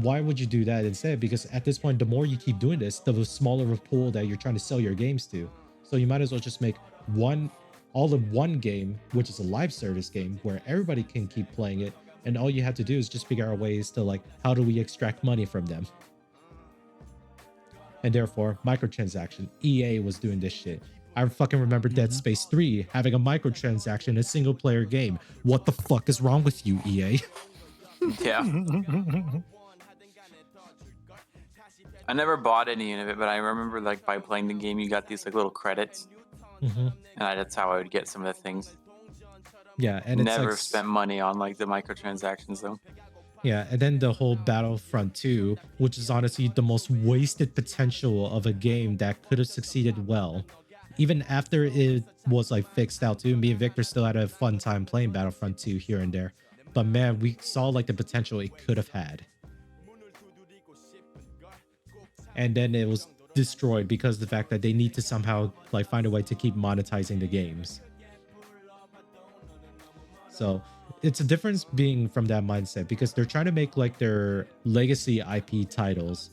why would you do that instead? Because at this point, the more you keep doing this, the smaller of pool that you're trying to sell your games to. So you might as well just make one all in one game, which is a live service game where everybody can keep playing it. And all you have to do is just figure out ways to like, how do we extract money from them? And therefore, microtransaction. EA was doing this shit. I fucking remember Dead Space 3 having a microtransaction in a single player game. What the fuck is wrong with you, EA? Yeah. I never bought any of it, but I remember like by playing the game, you got these like little credits, Mm-hmm. and that's how I would get some of the things. Yeah, and it's Never like spent money on like the microtransactions though. yeah, and then the whole Battlefront 2, which is honestly the most wasted potential of a game that could have succeeded well. Even after it was like fixed out too, me and Victor still had a fun time playing Battlefront 2 here and there. But man, we saw like the potential it could have had. And then it was destroyed because of the fact that they need to somehow like find a way to keep monetizing the games. So it's a difference being from that mindset because they're trying to make like their legacy IP titles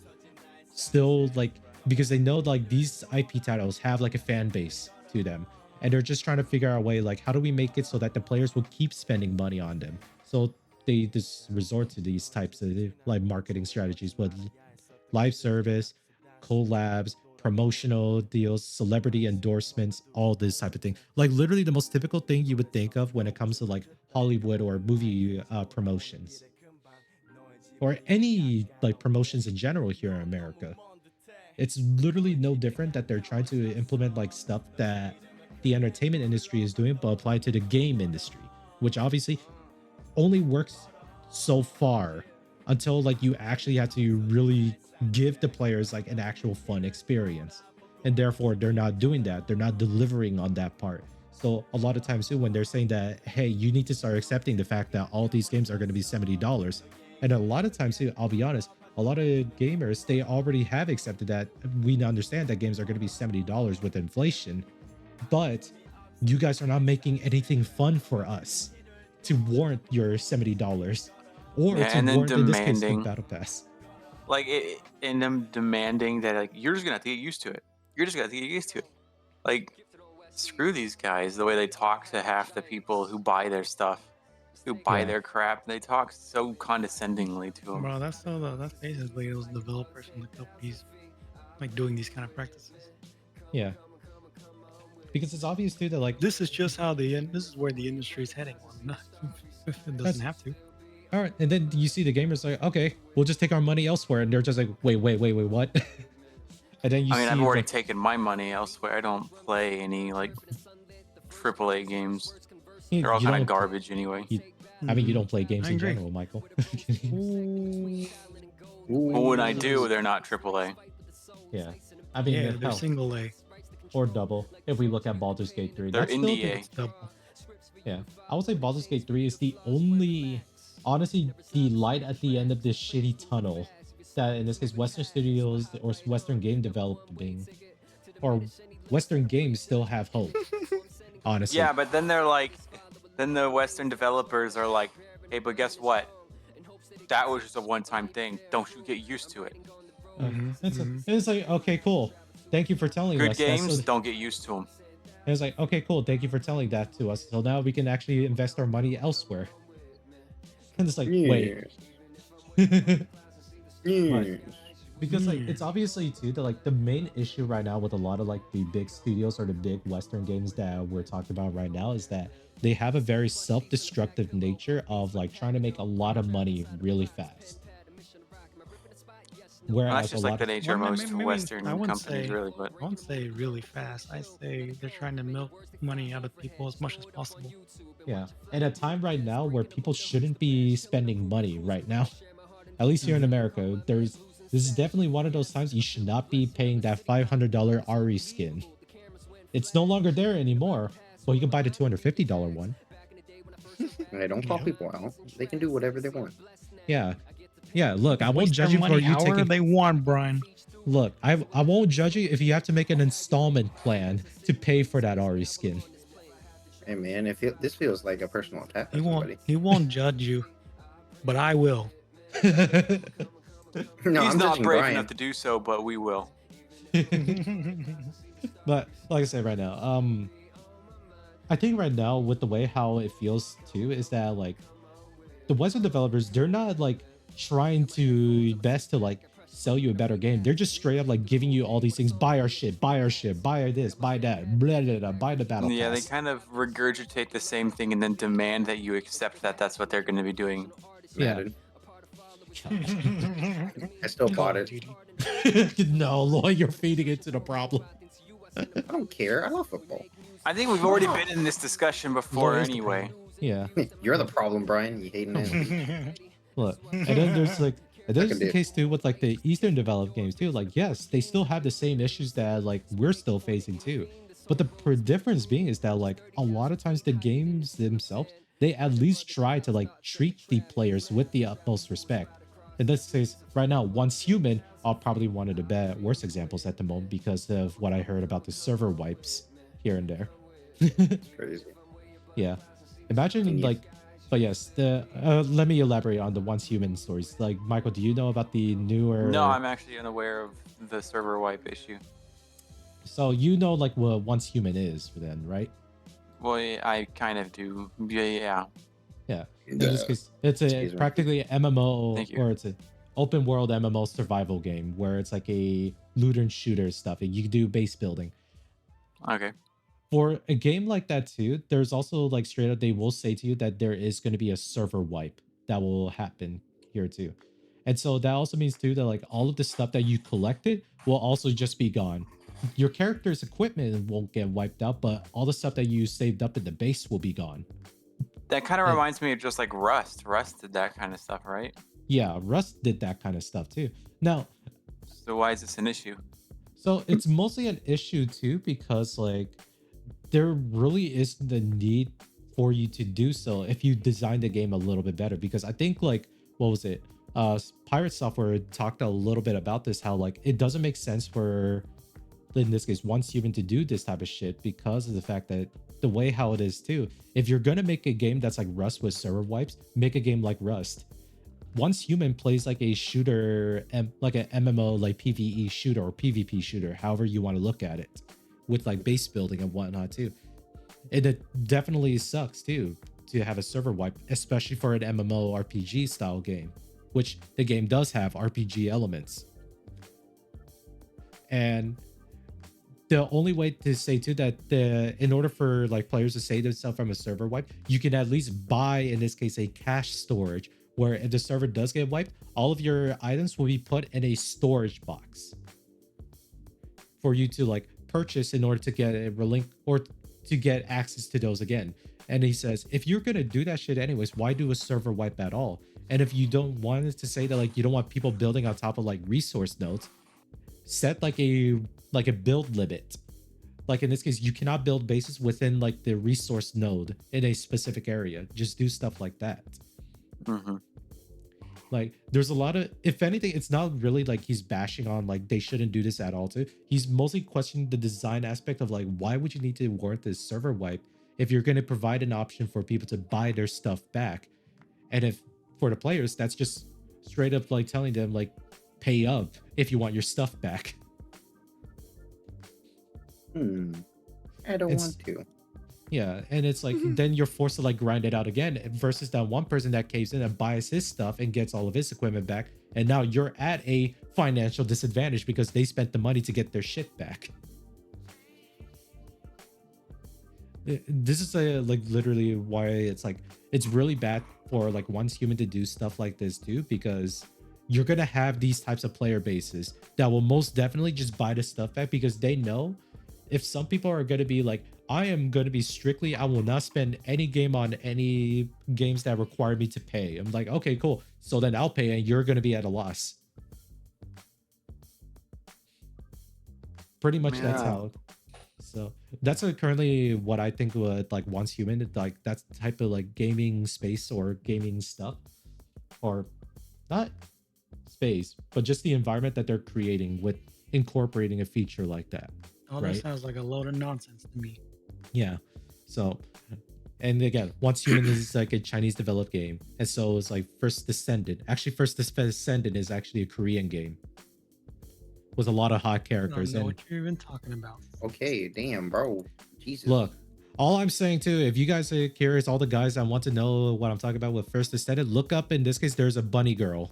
still like because they know like these IP titles have like a fan base to them. And they're just trying to figure out a way like how do we make it so that the players will keep spending money on them. So they just resort to these types of like marketing strategies with live service, collabs, promotional deals, celebrity endorsements, all this type of thing. Like literally the most typical thing you would think of when it comes to like Hollywood or movie promotions or any like promotions in general here in America. It's literally no different that they're trying to implement like stuff that the entertainment industry is doing, but apply to the game industry, which obviously only works so far until like you actually have to really give the players like an actual fun experience. And therefore they're not doing that. They're not delivering on that part. So a lot of times too, when they're saying that, hey, you need to start accepting the fact that all these games are going to be $70. And a lot of times too, I'll be honest, a lot of gamers, they already have accepted that. We understand that games are going to be $70 with inflation, but you guys are not making anything fun for us to warrant your $70 or Yeah, to and then warrant in this case the demanding battle pass. like and them demanding that like you're just gonna have to get used to it. You're just gonna have to get used to it. Like screw these guys, the way they talk to half the people who buy their stuff, who buy Yeah. their crap. They talk so condescendingly to them. Bro, that's basically those developers and the companies like doing these kind of practices. Yeah. Because it's obvious too that like This is just how this is where the industry is heading. It That's- doesn't have to. all right, and then you see the gamers like, okay, we'll just take our money elsewhere, and they're just like, wait, what? And then you I mean, see I've already like, taken my money elsewhere. I don't play any like AAA games. They're all you kind of don't- garbage anyway. I mean, you don't play games I in agree. general, Michael. But when I do, they're not AAA. Yeah. I mean, Yeah, they're hell, single A. or double. If we look at Baldur's Gate 3, They're that's still indie the- A. It's double. Yeah, I would say Baldur's Gate 3 is the only, honestly, the light at the end of this shitty tunnel that, in this case, Western studios or Western game developing or Western games still have hope. Honestly, Yeah, but then they're like, then the Western developers are like, hey, but guess what? That was just a one-time thing. Don't you get used to it. it's like, okay, cool. Thank you for telling Good us. That's games, so- don't get used to them. And it's like, okay, cool. Thank you for telling that to us. So now we can actually invest our money elsewhere. And it's like, wait. Right. Because like it's obviously too that like the main issue right now with a lot of like the big studios or the big Western games that we're talking about right now is that they have a very self-destructive nature of like trying to make a lot of money really fast. Well, that's Whereas a just like lot the of nature of Well, most Western I wouldn't companies, say really. But I won't say really fast. I say they're trying to milk money out of people as much as possible. yeah, in a time right now where people shouldn't be spending money right now, at least here in Hmm. America, this is definitely one of those times you should not be paying that $500 Ari skin. It's no longer there anymore. Well, you can buy the $250 one. Hey, don't call Yep. people out. They can do whatever they want. Yeah. Yeah, look, I won't Waste their judge you for money you however taking they want, Brian. Look, I won't judge you if you have to make an installment plan to pay for that Ari skin. Hey, man, this feels like a personal attack by somebody. He won't judge you, but I will. No, he's I'm not judging brave enough Brian. to do so, but we will. But like I said right now, I think right now with the way how it feels too is that like the Western developers, they're not like trying to best to like sell you a better game. They're just straight up like giving you all these things. Buy our shit, buy our shit, buy this, buy that, blah, blah, blah, buy the battle Yeah, they pass. kind of regurgitate the same thing and then demand that you accept that that's what they're going to be doing. Yeah. Madden. I still Call bought of it. Duty. No, Lloyd, you're feeding into the problem. I don't care. I love football. I think we've already been in this discussion before Lloyd is the anyway. problem. Yeah. You're the problem, Brian. You hating it. Look, and then there's like, and Suck there's a the dick. case too with like the Eastern developed games too. Like, yes, they still have the same issues that like we're still facing too. But the difference being is that like a lot of times the games themselves, they at least try to like treat the players with the utmost respect. In this case, right now, Once Human are probably one of the worst examples at the moment because of what I heard about the server wipes here and there. It's crazy. Yeah. Imagine Can you- like, but yes, the let me elaborate on the Once Human stories. Like, Michael, do you know about the newer? No, I'm actually unaware of the server wipe issue. So you know like what Once Human is then, right? Well, I kind of do. Yeah. Yeah. In this case, it's a Excuse me. practically a MMO, Thank you. or it's an open world MMO survival game where it's like a looter and shooter stuff, and you do base building. Okay. For a game like that too, there's also like straight up they will say to you that there is going to be a server wipe that will happen here too. And so that also means too that like all of the stuff that you collected will also just be gone. Your character's equipment won't get wiped out, but all the stuff that you saved up in the base will be gone. That kind of Yeah. reminds me of just like Rust. Rust did that kind of stuff, right? Yeah, Rust did that kind of stuff too. Now, So why is this an issue? so it's mostly an issue too because like there really isn't the need for you to do so if you design the game a little bit better. Because I think like what was it? Pirate Software talked a little bit about this, how like it doesn't make sense for in this case Once Human to do this type of shit because of the fact that the way how it is too. If you're gonna make a game that's like Rust with server wipes, make a game like Rust. Once Human plays like a shooter, like an MMO, like PvE shooter or PvP shooter, however you want to look at it, with like base building and whatnot too. And it definitely sucks too to have a server wipe, especially for an MMO RPG style game, which the game does have RPG elements. And the only way to say too that in order for like players to save themselves from a server wipe, you can at least buy in this case a cache storage where if the server does get wiped, all of your items will be put in a storage box for you to like purchase in order to get a relink or to get access to those again. And he says, if you're gonna do that shit anyways, why do a server wipe at all? And if you don't want it to say that like you don't want people building on top of like resource nodes, set like a build limit. Like in this case, you cannot build bases within like the resource node in a specific area. Just do stuff like that. Mm-hmm. Like there's a lot of, if anything, it's not really like he's bashing on like they shouldn't do this at all too. He's mostly questioning the design aspect of like, why would you need to warrant this server wipe if you're going to provide an option for people to buy their stuff back? And if for the players, that's just straight up like telling them like pay up if you want your stuff back. I don't want to. Yeah, and it's like then you're forced to like grind it out again versus that one person that caves in and buys his stuff and gets all of his equipment back, and now you're at a financial disadvantage because they spent the money to get their shit back. This is like literally why it's like it's really bad for like Once Human to do stuff like this too, because you're gonna have these types of player bases that will most definitely just buy the stuff back because they know if some people are gonna be like, I am gonna be strictly, I will not spend any game on any games that require me to pay. I'm like, okay, cool. So then I'll pay and you're gonna be at a loss. Pretty much that's Yeah. how. So that's currently what I think would like once human, like that's the type of like gaming space or gaming stuff, or not space, but just the environment that they're creating with incorporating a feature like that. All Right. that sounds like a load of nonsense to me. Yeah. So, and again, Once Human is like a Chinese developed game. And so it's like First Descendant. Actually, First Descendant is actually a Korean game with a lot of hot I don't characters. know And what you're even talking about. Okay, damn, bro. Jesus. look, all I'm saying too, if you guys are curious, all the guys that want to know what I'm talking about with First Descendant, look up, in this case, there's a bunny girl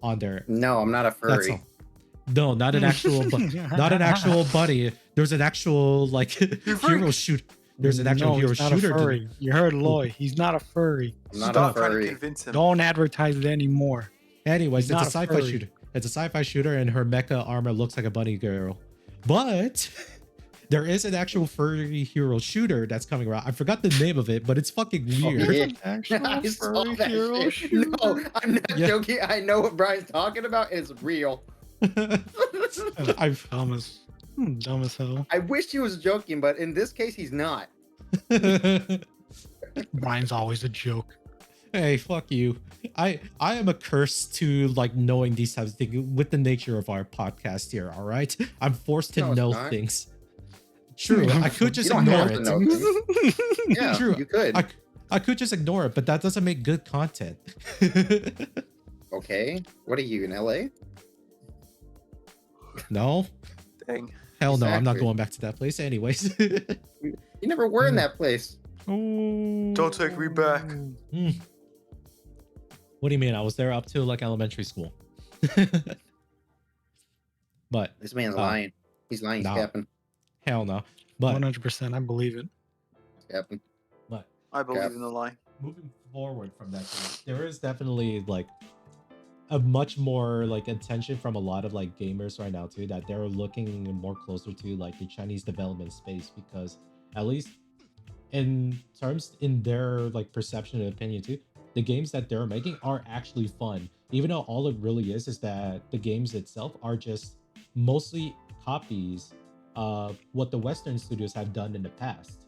on there. No, I'm not a That's furry. all. No, not an actual, not an actual bunny. There's an actual like hero shoot. There's an actual No, hero he's not shooter. A furry. You heard Lloyd. He's not a furry. I'm not Stop a trying to furry. convince him. Don't advertise it anymore. Anyways, He's it's a not a sci-fi furry. shooter. It's a sci-fi shooter, and her mecha armor looks like a bunny girl. But there is an actual furry hero shooter that's coming around. I forgot the name of it, but it's fucking weird. Yeah. Actual I saw furry that hero shit. shooter. No, I'm not Yeah. joking. I know what Brian's talking about. It's real. I've Dumb as hell. I wish he was joking, but in this case, he's not. Brian's always a joke. Hey, fuck you. I am a curse to like knowing these types of things with the nature of our podcast here, all right? I'm forced to No, it's know not. things. True, I could just You don't ignore have to it. know things. Yeah, True. you could. I could just ignore it, but that doesn't make good content. Okay. What are you in LA? No, Dang. hell no, I'm not Exactly. going back to that place anyways. You never were in that place. Don't take me back. Hmm. What do you mean? I was there up to like elementary school. But This man's lying. He's lying. He's nah. capping. hell no. But 100%. I believe it. He's capping. but I believe Cap. in the lie. moving forward from that, there is definitely like a much more like attention from a lot of like gamers right now too, that they're looking more closer to like the Chinese development space, because at least in terms in their like perception and opinion too, the games that they're making are actually fun, even though all it really is that the games itself are just mostly copies of what the Western studios have done in the past.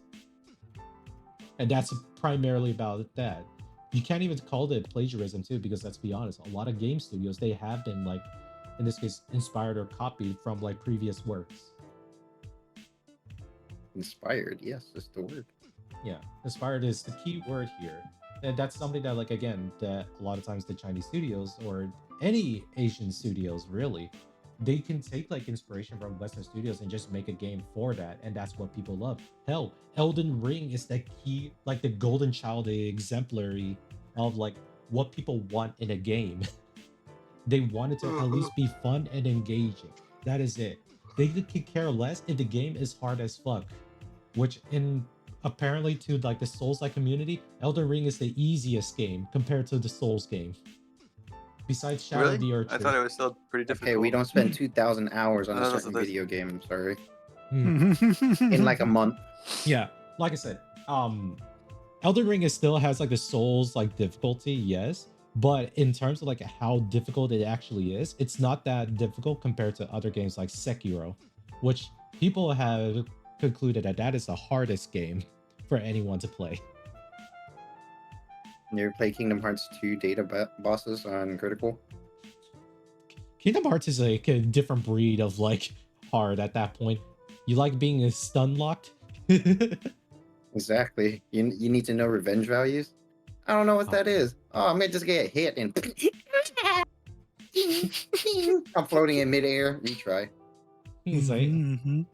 And that's primarily about that. You can't even call it plagiarism too, because let's be honest, a lot of game studios, they have been like, in this case, inspired or copied from like previous works. Inspired. Yes, that's the word. Yeah, inspired is the key word here. And that's something that like, again, that a lot of times the Chinese studios or any Asian studios really, they can take like inspiration from Western studios and just make a game for that, and that's what people love. Hell, Elden Ring is the key, like the golden child, the exemplary of like what people want in a game. They want it to at least be fun and engaging. That is it. They could care less if the game is hard as fuck, which in apparently to like the Souls-like community, Elden Ring is the easiest game compared to the Souls game. Besides Shadow Really? of the Earth. I thought it was still pretty difficult. Okay, we don't spend 2,000 hours on a No, certain there's- video game. I'm sorry. Hmm. In like a month. Yeah, like I said, Elden Ring is still has like the Souls like difficulty, yes, but in terms of like how difficult it actually is, it's not that difficult compared to other games like Sekiro, which people have concluded that that is the hardest game for anyone to play. You ever play Kingdom Hearts 2 data bosses on Critical? Kingdom Hearts is like a different breed of like hard at that point. You like being stun locked? Exactly. You need to know revenge values. I don't know what that is. Oh, I'm gonna just get hit and I'm floating in midair. Retry. He's like, Mhm.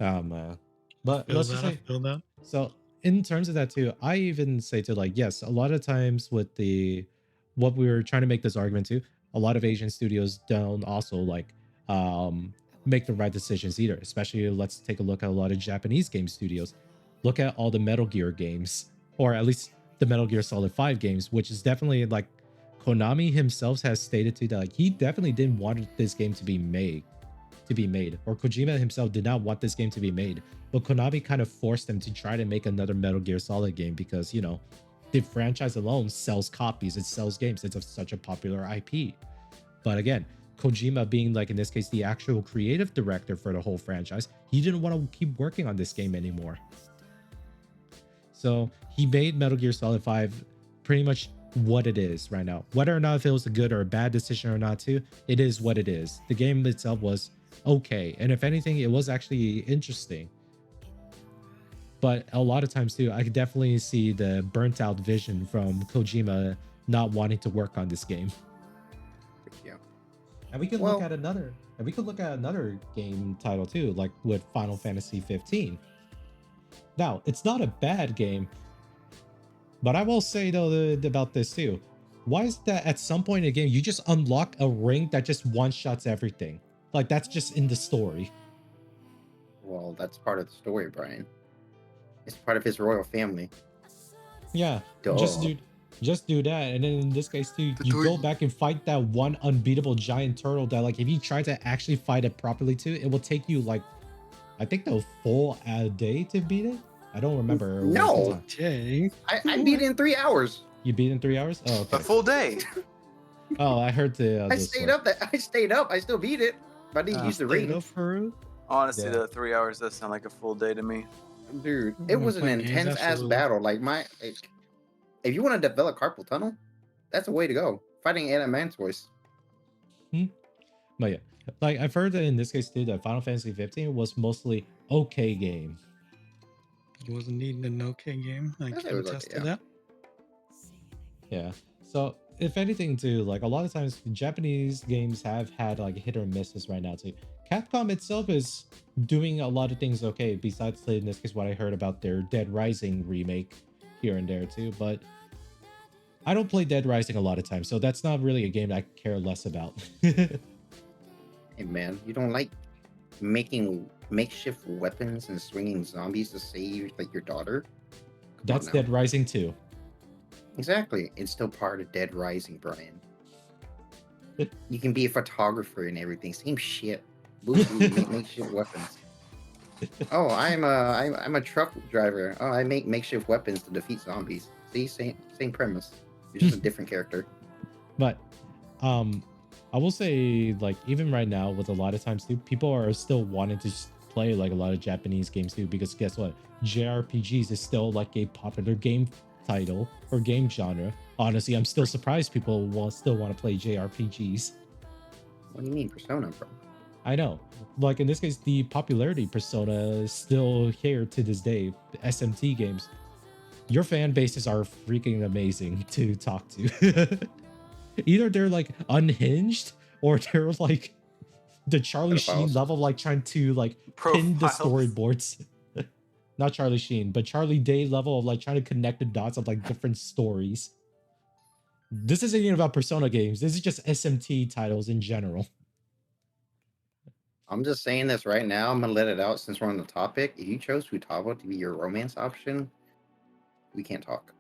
oh man. But Feel let's just that, I say, feel that. so in terms of that too, I even say to like, yes, a lot of times with the what we were trying to make this argument to, a lot of Asian studios don't also like make the right decisions either. Especially let's take a look at a lot of Japanese game studios. Look at all the Metal Gear games, or at least the Metal Gear Solid 5 games, which is definitely like Konami himself has stated too that like he definitely didn't want this game to be made, or Kojima himself did not want this game to be made, but Konami kind of forced him to try to make another Metal Gear Solid game because, you know, the franchise alone sells copies, it sells games, it's such a popular IP. But again, Kojima being like in this case the actual creative director for the whole franchise, he didn't want to keep working on this game anymore. So he made Metal Gear Solid 5 pretty much what it is right now. Whether or not if it was a good or a bad decision or not too, it is what it is. The game itself was okay, and if anything, it was actually interesting. But a lot of times too, I could definitely see the burnt out vision from Kojima not wanting to work on this game. Yeah. And we could look at another game title too, like with Final Fantasy 15. Now, it's not a bad game, but I will say though about this too. Why is that at some point in the game you just unlock a ring that just one-shots everything? Like that's just in the story. Well, that's part of the story, Brian. It's part of his royal family. Yeah, Duh. just do that, and then in this case too, you go back and fight that one unbeatable giant turtle that like if you try to actually fight it properly too, it will take you like I think the full day to beat it. I don't remember. No, I beat it in 3 hours. You beat it in 3 hours? Oh, okay. A full day. Oh, I heard the. I stayed up. I stayed up. I still beat it, but I didn't use the ring. Honestly, Yeah. the 3 hours does sound like a full day to me. Dude, it was an intense ass battle. Like if you want to develop carpal tunnel, that's a way to go. Fighting Adamantoise. But yeah, like I've heard that in this case too, that Final Fantasy 15 was mostly okay game. It wasn't needing an okay game. I can attest to that. Yeah. So if anything too, like a lot of times Japanese games have had like hit or misses right now too. Capcom itself is doing a lot of things okay, besides in this case what I heard about their Dead Rising remake here and there too. But I don't play Dead Rising a lot of times, so that's not really a game I care less about. Hey man, you don't like making makeshift weapons and swinging zombies to save like your daughter? That's Dead Rising 2. Exactly. It's still part of Dead Rising, Brian. You can be a photographer and everything. Same shit. Make makeshift weapons. Oh, I'm a truck driver. Oh, I make makeshift weapons to defeat zombies. See, same premise. It's just a different character. But I will say, like, even right now, with a lot of times too, people are still wanting to play like a lot of Japanese games too, because guess what? JRPGs is still like a popular game title or game genre. Honestly, I'm still surprised people still want to play JRPGs. What do you mean, Persona, bro? I know. Like in this case, the popularity Persona is still here to this day. The SMT games. Your fan bases are freaking amazing to talk to. Either they're like unhinged or they're like the Charlie Sheen level, like trying to like pin the storyboards. Not Charlie Sheen, but Charlie Day level of like trying to connect the dots of like different stories. This isn't even about Persona games. This is just SMT titles in general. I'm just saying this right now. I'm gonna let it out since we're on the topic. If you chose Futaba to be your romance option, we can't talk.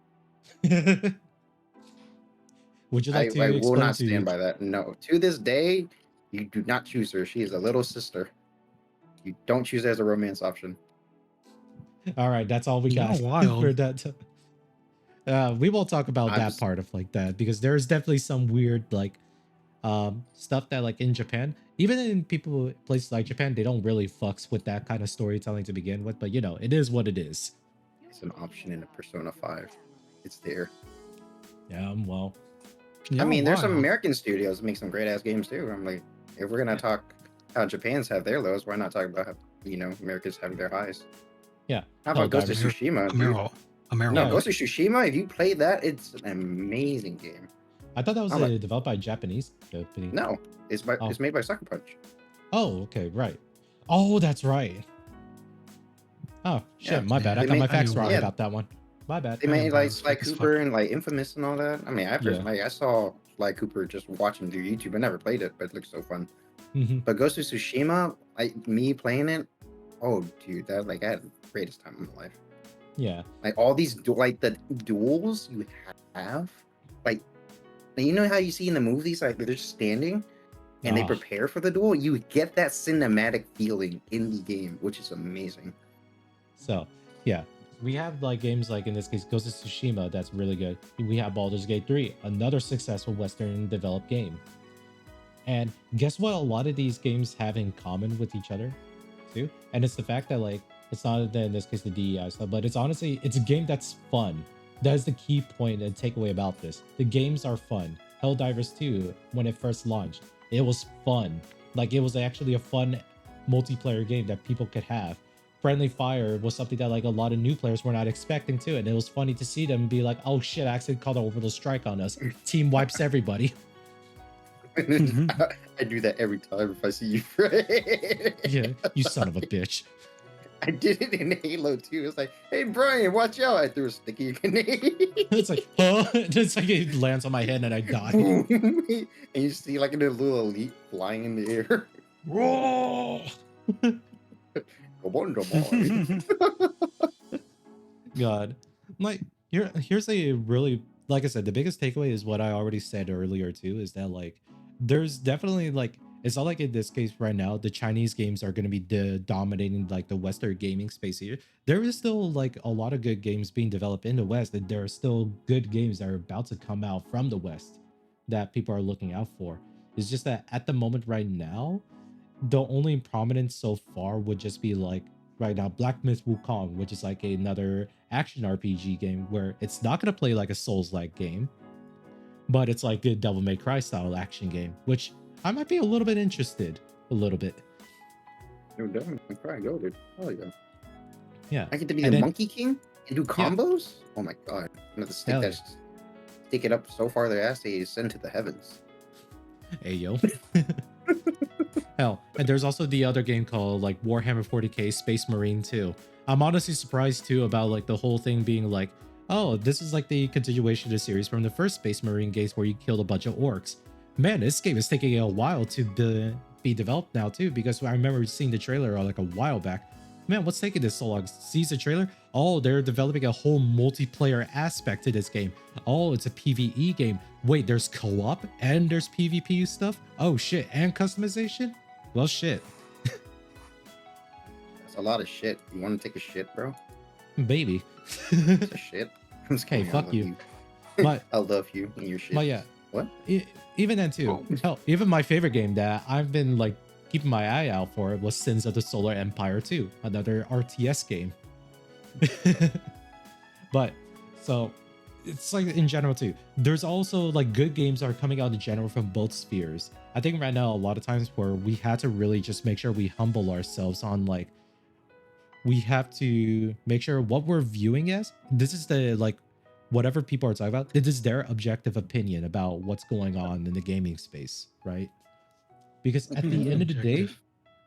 Would you like to I will explain not to stand by that. No. To this day, you do not choose her. She is a little sister. You don't choose her as a romance option. All right, that's all we got for that. We won't talk about that part of like that because there's definitely some weird like stuff that like in Japan, even in places like Japan, they don't really fucks with that kind of storytelling to begin with. But you know, it is what it is. It's an option in a Persona 5. It's there. Yeah, well. I mean, there's some American studios that make some great ass games too. I'm like, if we're gonna talk how Japan's have their lows, why not talk about how, you know, America's having their highs? Yeah. How about Ghost of Tsushima? No, Ghost of Tsushima, if you play that, it's an amazing game. I thought that was developed by a Japanese company. No, it's made by Sucker Punch. Oh, okay, right. Oh, that's right. Oh shit, Yeah, my bad. I got my facts wrong about that one. My bad. They made like Sly Cooper and like Infamous and all that. I mean, I saw Sly Cooper just watching through YouTube. I never played it, but it looks so fun. But Ghost of Tsushima, me playing it, oh dude, that like I had the greatest time of my life. Yeah. Like all these like the duels you have, like you know how you see in the movies, like they're just standing and they Ah. prepare for the duel. You get that cinematic feeling in the game, which is amazing. So yeah, we have like games like in this case Ghost of Tsushima that's really good. We have Baldur's Gate 3, another successful Western developed game. And guess what? A lot of these games have in common with each other, too. And it's the fact that like it's not in this case the DEI stuff, but it's honestly it's a game that's fun. That is the key point and takeaway about this. The games are fun. Helldivers 2, when it first launched, it was fun. Like it was actually a fun multiplayer game that people could have. Friendly Fire was something that like a lot of new players were not expecting to, and it was funny to see them be like, "Oh shit, I accidentally called an orbital strike on us. Team wipes everybody." I do that every time if I see you, Fred. Yeah, you son of a bitch. I did it in Halo too. It's like, hey Brian, watch out! I threw a sticky grenade. It's like, huh? It's like it lands on my head and I die. And you see like a little elite flying in the air. Whoa! Come on, come on. God, like here's a really, like I said, the biggest takeaway is what I already said earlier too, is that like there's definitely like it's not like in this case right now the Chinese games are going to be dominating like the Western gaming space here. There is still like a lot of good games being developed in the West, and there are still good games that are about to come out from the West that people are looking out for. It's just that at the moment right now, the only prominence so far would just be like right now Black Myth Wukong, which is like another action RPG game where it's not going to play like a Souls-like game, but it's like a Devil May Cry style action game, which I might be a little bit interested. A little bit. You're done. I'm trying to go, dude. Oh yeah. Yeah. I get to be And the then- Monkey King and do combos. Oh my god! I'm gonna stick Hell that, stick it up so far their ass they ascend to the heavens. Hey yo. Hell, and there's also the other game called like Warhammer 40k Space Marine 2. I'm honestly surprised too about like the whole thing being like, oh, this is like the continuation of the series from the first Space Marine games where you killed a bunch of orcs. Man, this game is taking a while to be developed now too, because I remember seeing the trailer like a while back. Man, what's taking this so long? Sees the trailer? Oh, they're developing a whole multiplayer aspect to this game. Oh, it's a PvE game. Wait, there's co-op and there's PvP stuff? Oh shit, and customization? Well, shit. That's a lot of shit. You want to take a shit, bro? Baby. It's a shit. I'm just Hey, kidding, I fuck love you. But- I love you and your shit. But yeah. What? Even then too. Hell, even my favorite game that I've been like keeping my eye out for was Sins of the Solar Empire 2, another RTS game. But so it's like in general too. There's also like good games are coming out in general from both spheres. I think right now a lot of times where we had to really just make sure we humble ourselves on like we have to make sure what we're viewing as this is the like whatever people are talking about, it is their objective opinion about what's going on in the gaming space, right? Because at the end of the day,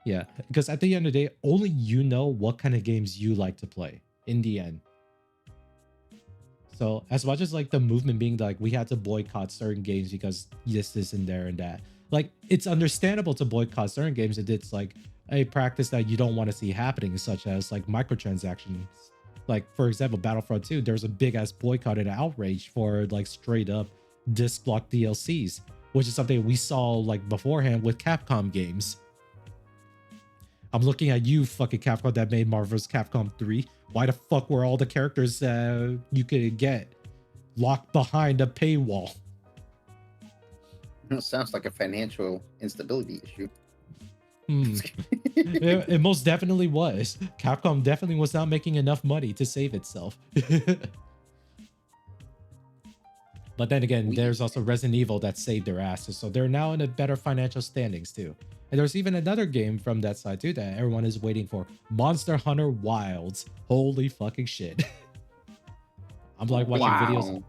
yeah, because at the end of the day, only you know what kind of games you like to play in the end. So as much as like the movement being like we had to boycott certain games because this and there and that, like it's understandable to boycott certain games if it's like a practice that you don't want to see happening, such as like microtransactions. Like for example, Battlefront 2, there's a big ass boycott and outrage for like straight up disc block DLCs, which is something we saw like beforehand with Capcom games. I'm looking at you, fucking Capcom that made Marvel's Capcom 3. Why the fuck were all the characters you could get locked behind a paywall? It sounds like a financial instability issue. It most definitely was. Capcom definitely was not making enough money to save itself. But then again, there's also Resident Evil that saved their asses, so they're now in a better financial standings too. And there's even another game from that side too that everyone is waiting for, Monster Hunter Wilds. Holy fucking shit. I'm like watching videos.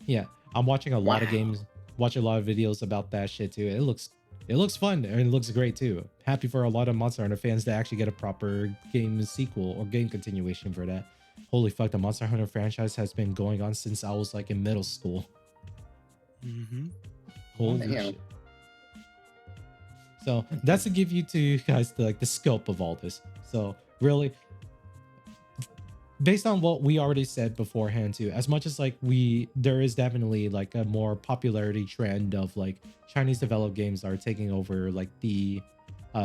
Yeah, I'm watching a lot of games, watching a lot of videos about that shit too. It looks fun and it looks great too. Happy for a lot of Monster Hunter fans to actually get a proper game sequel or game continuation for that. Holy fuck, the Monster Hunter franchise has been going on since I was like in middle school. Holy shit. So that's to give you guys the scope of all this. So really, based on what we already said beforehand too, as much as like there is definitely like a more popularity trend of like Chinese developed games are taking over like the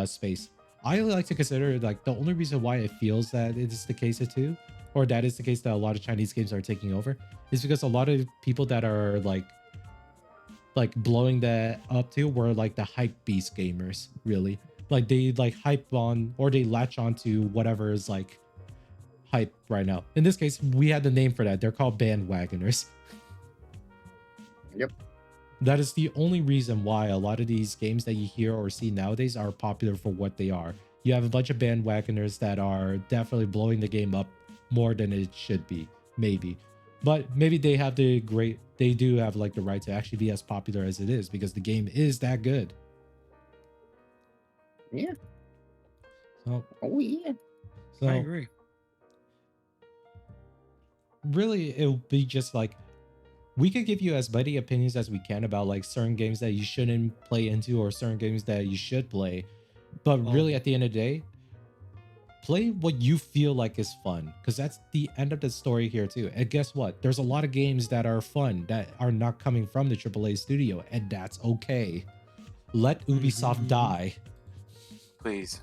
space. I like to consider like the only reason why it feels that it is the case too, or that is the case that a lot of Chinese games are taking over, is because a lot of people that are like blowing that up too were like the hype beast gamers, really. Like they like hype on, or they latch on to whatever is like hype right now. In this case, we had the name for that. They're called bandwagoners. Yep. That is the only reason why a lot of these games that you hear or see nowadays are popular for what they are. You have a bunch of bandwagoners that are definitely blowing the game up more than it should be, maybe. But maybe they do have like the right to actually be as popular as it is because the game is that good. Yeah. So, oh yeah. So I agree. Really, it'll be just like, we could give you as many opinions as we can about like certain games that you shouldn't play into or certain games that you should play. But really, at the end of the day, play what you feel like is fun, because that's the end of the story here too. And guess what? There's a lot of games that are fun that are not coming from the AAA studio, and that's okay. Let Ubisoft die. Please.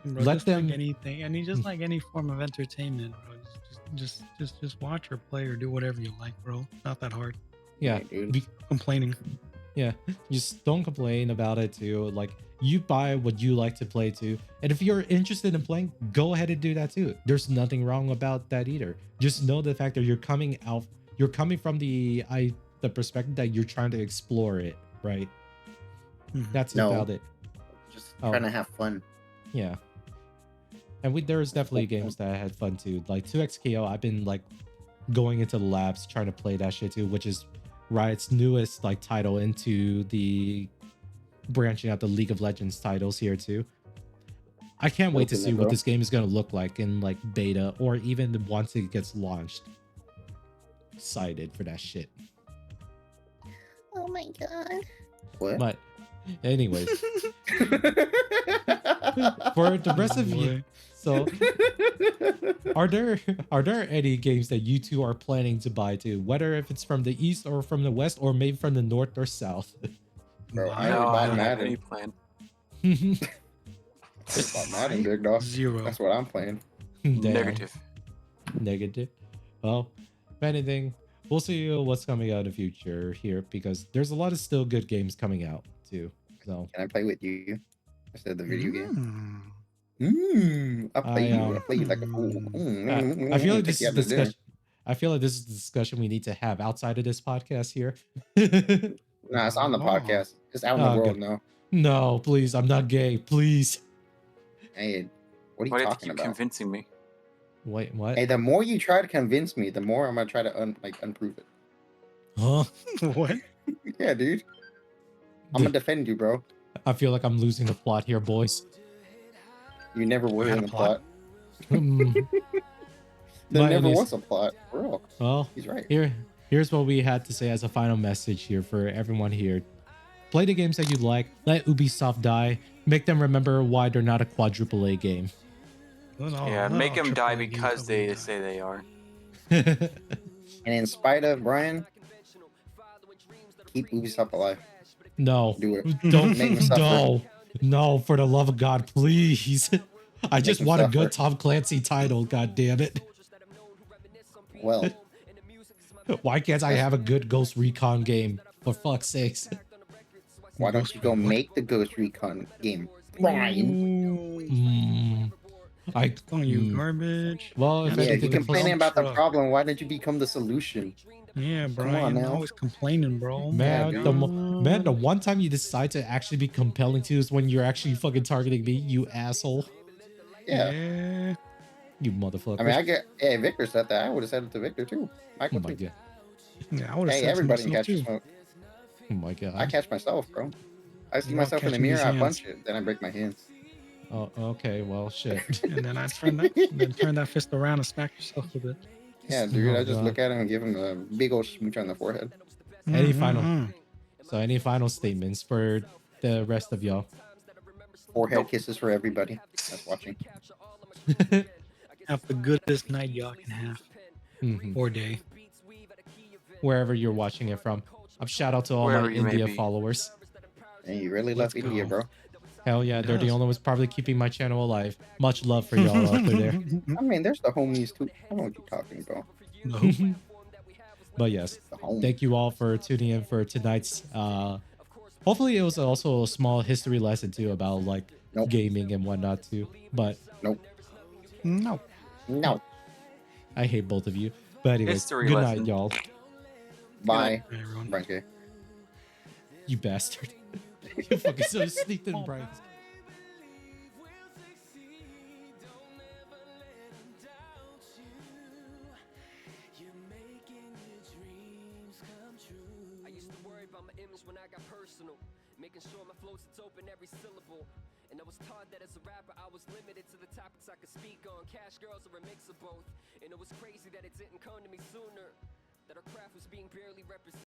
Bro, Let just them- like anything, and just like any form of entertainment, bro. Just watch or play or do whatever you like, bro. Not that hard. Yeah, dude. Complaining. yeah. Just don't complain about it too. Like, you buy what you like to play too, and if you're interested in playing, go ahead and do that too. There's nothing wrong about that either. Just know the fact that you're coming from the perspective that you're trying to explore it, right? That's about it. Just trying to have fun. Yeah. And there's definitely games that I had fun too. Like 2XKO, I've been like going into the labs trying to play that shit too, which is Riot's newest like title into the branching out the League of Legends titles here too. I can't wait to see what this game is going to look like in like beta or even once it gets launched. Excited for that shit. Oh my god. What? But anyways, for the rest of you, so are there any games that you two are planning to buy too, whether if it's from the east or from the west or maybe from the north or south? Bro, I No, I already bought don't have any Madden. plan. I bought Madden, big dog. Zero. That's what I'm playing. Damn. Negative. Well, if anything, we'll see what's coming out in the future here, because there's a lot of still good games coming out too. So Can I play with you instead of the video game? Mm. I'll play you. I'll play you like a fool. I feel like this Take is you out to dinner. discussion. I feel like this is the discussion we need to have outside of this podcast here. Nah, it's on the Oh. podcast. It's out in the Oh, world good. now. No, please, I'm not gay. Please. Hey, what are you Why do you have to talking keep about? convincing me? Wait, what? Hey, the more you try to convince me, the more I'm gonna try to unprove it. Huh? What? Yeah, dude. I'm gonna defend you, bro. I feel like I'm losing the plot here, boys. You never were had in a the plot. plot. Hmm. There But never anyways- was a plot, bro. Well, He's right. here's what we had to say as a final message here for everyone here. Play the games that you like. Let Ubisoft die. Make them remember why they're not a quadruple A game. Yeah, make them die because they say they are. And in spite of Brian, keep Ubisoft alive. No. Do it. Don't. Make me suffer. No, for the love of God, please. I just him want a suffer. good Tom Clancy title, god damn it. Well, Why can't I have a good Ghost Recon game? For fuck's sakes. why don't you go make the Ghost Recon game, Brian? I Calling you garbage. Well, if Yeah, anything, you're the complaining plus- about the problem. Why don't you become the solution? Yeah, Come Brian. on now. Always complaining, bro. Man, Yeah, the one time you decide to actually be compelling to is when you're actually fucking targeting me, you asshole. Yeah. You motherfucker. I mean, hey, Victor said that. I would have said it to Victor too. Oh Michael my too. god. Yeah, I would have Hey, said everybody can myself catch too. smoke. Oh my god. I catch myself, bro. I see You're myself in the catching mirror, these I hands. punch it, then I break my hands. Oh, okay, well shit. And then I turn that fist around and smack yourself with it. Yeah, dude, Oh, I just God. look at him and give him a big old smooch on the forehead. Any Mhm. any final statements for the rest of y'all? Forehead kisses for everybody that's watching. have the goodest night y'all can have Mhm. or day. Wherever you're watching it from. Shout out to all my Wherever you may India be. followers. And you really Let's love India, go. bro. Hell yeah, they're the Yes. only ones probably keeping my channel alive. Much love for y'all out there. I mean, there's the homies too. I know what you're talking about. The who? But yes, The homies. thank you all for tuning in for tonight's hopefully it was also a small history lesson too about like Nope. gaming and whatnot too. But Nope. No. No. I hate both of you. But anyways, History good lesson. night, y'all. Bye, Hey, everyone. Frankie. You bastard. You fucking so sneaked in, Brian. I used to worry about my image when I got personal, making sure my flows it's open every syllable. And I was taught that as a rapper I was limited to the topics I could speak on. Cash girls or a mix of both. And it was crazy that it didn't come to me sooner, that our craft was being barely represented.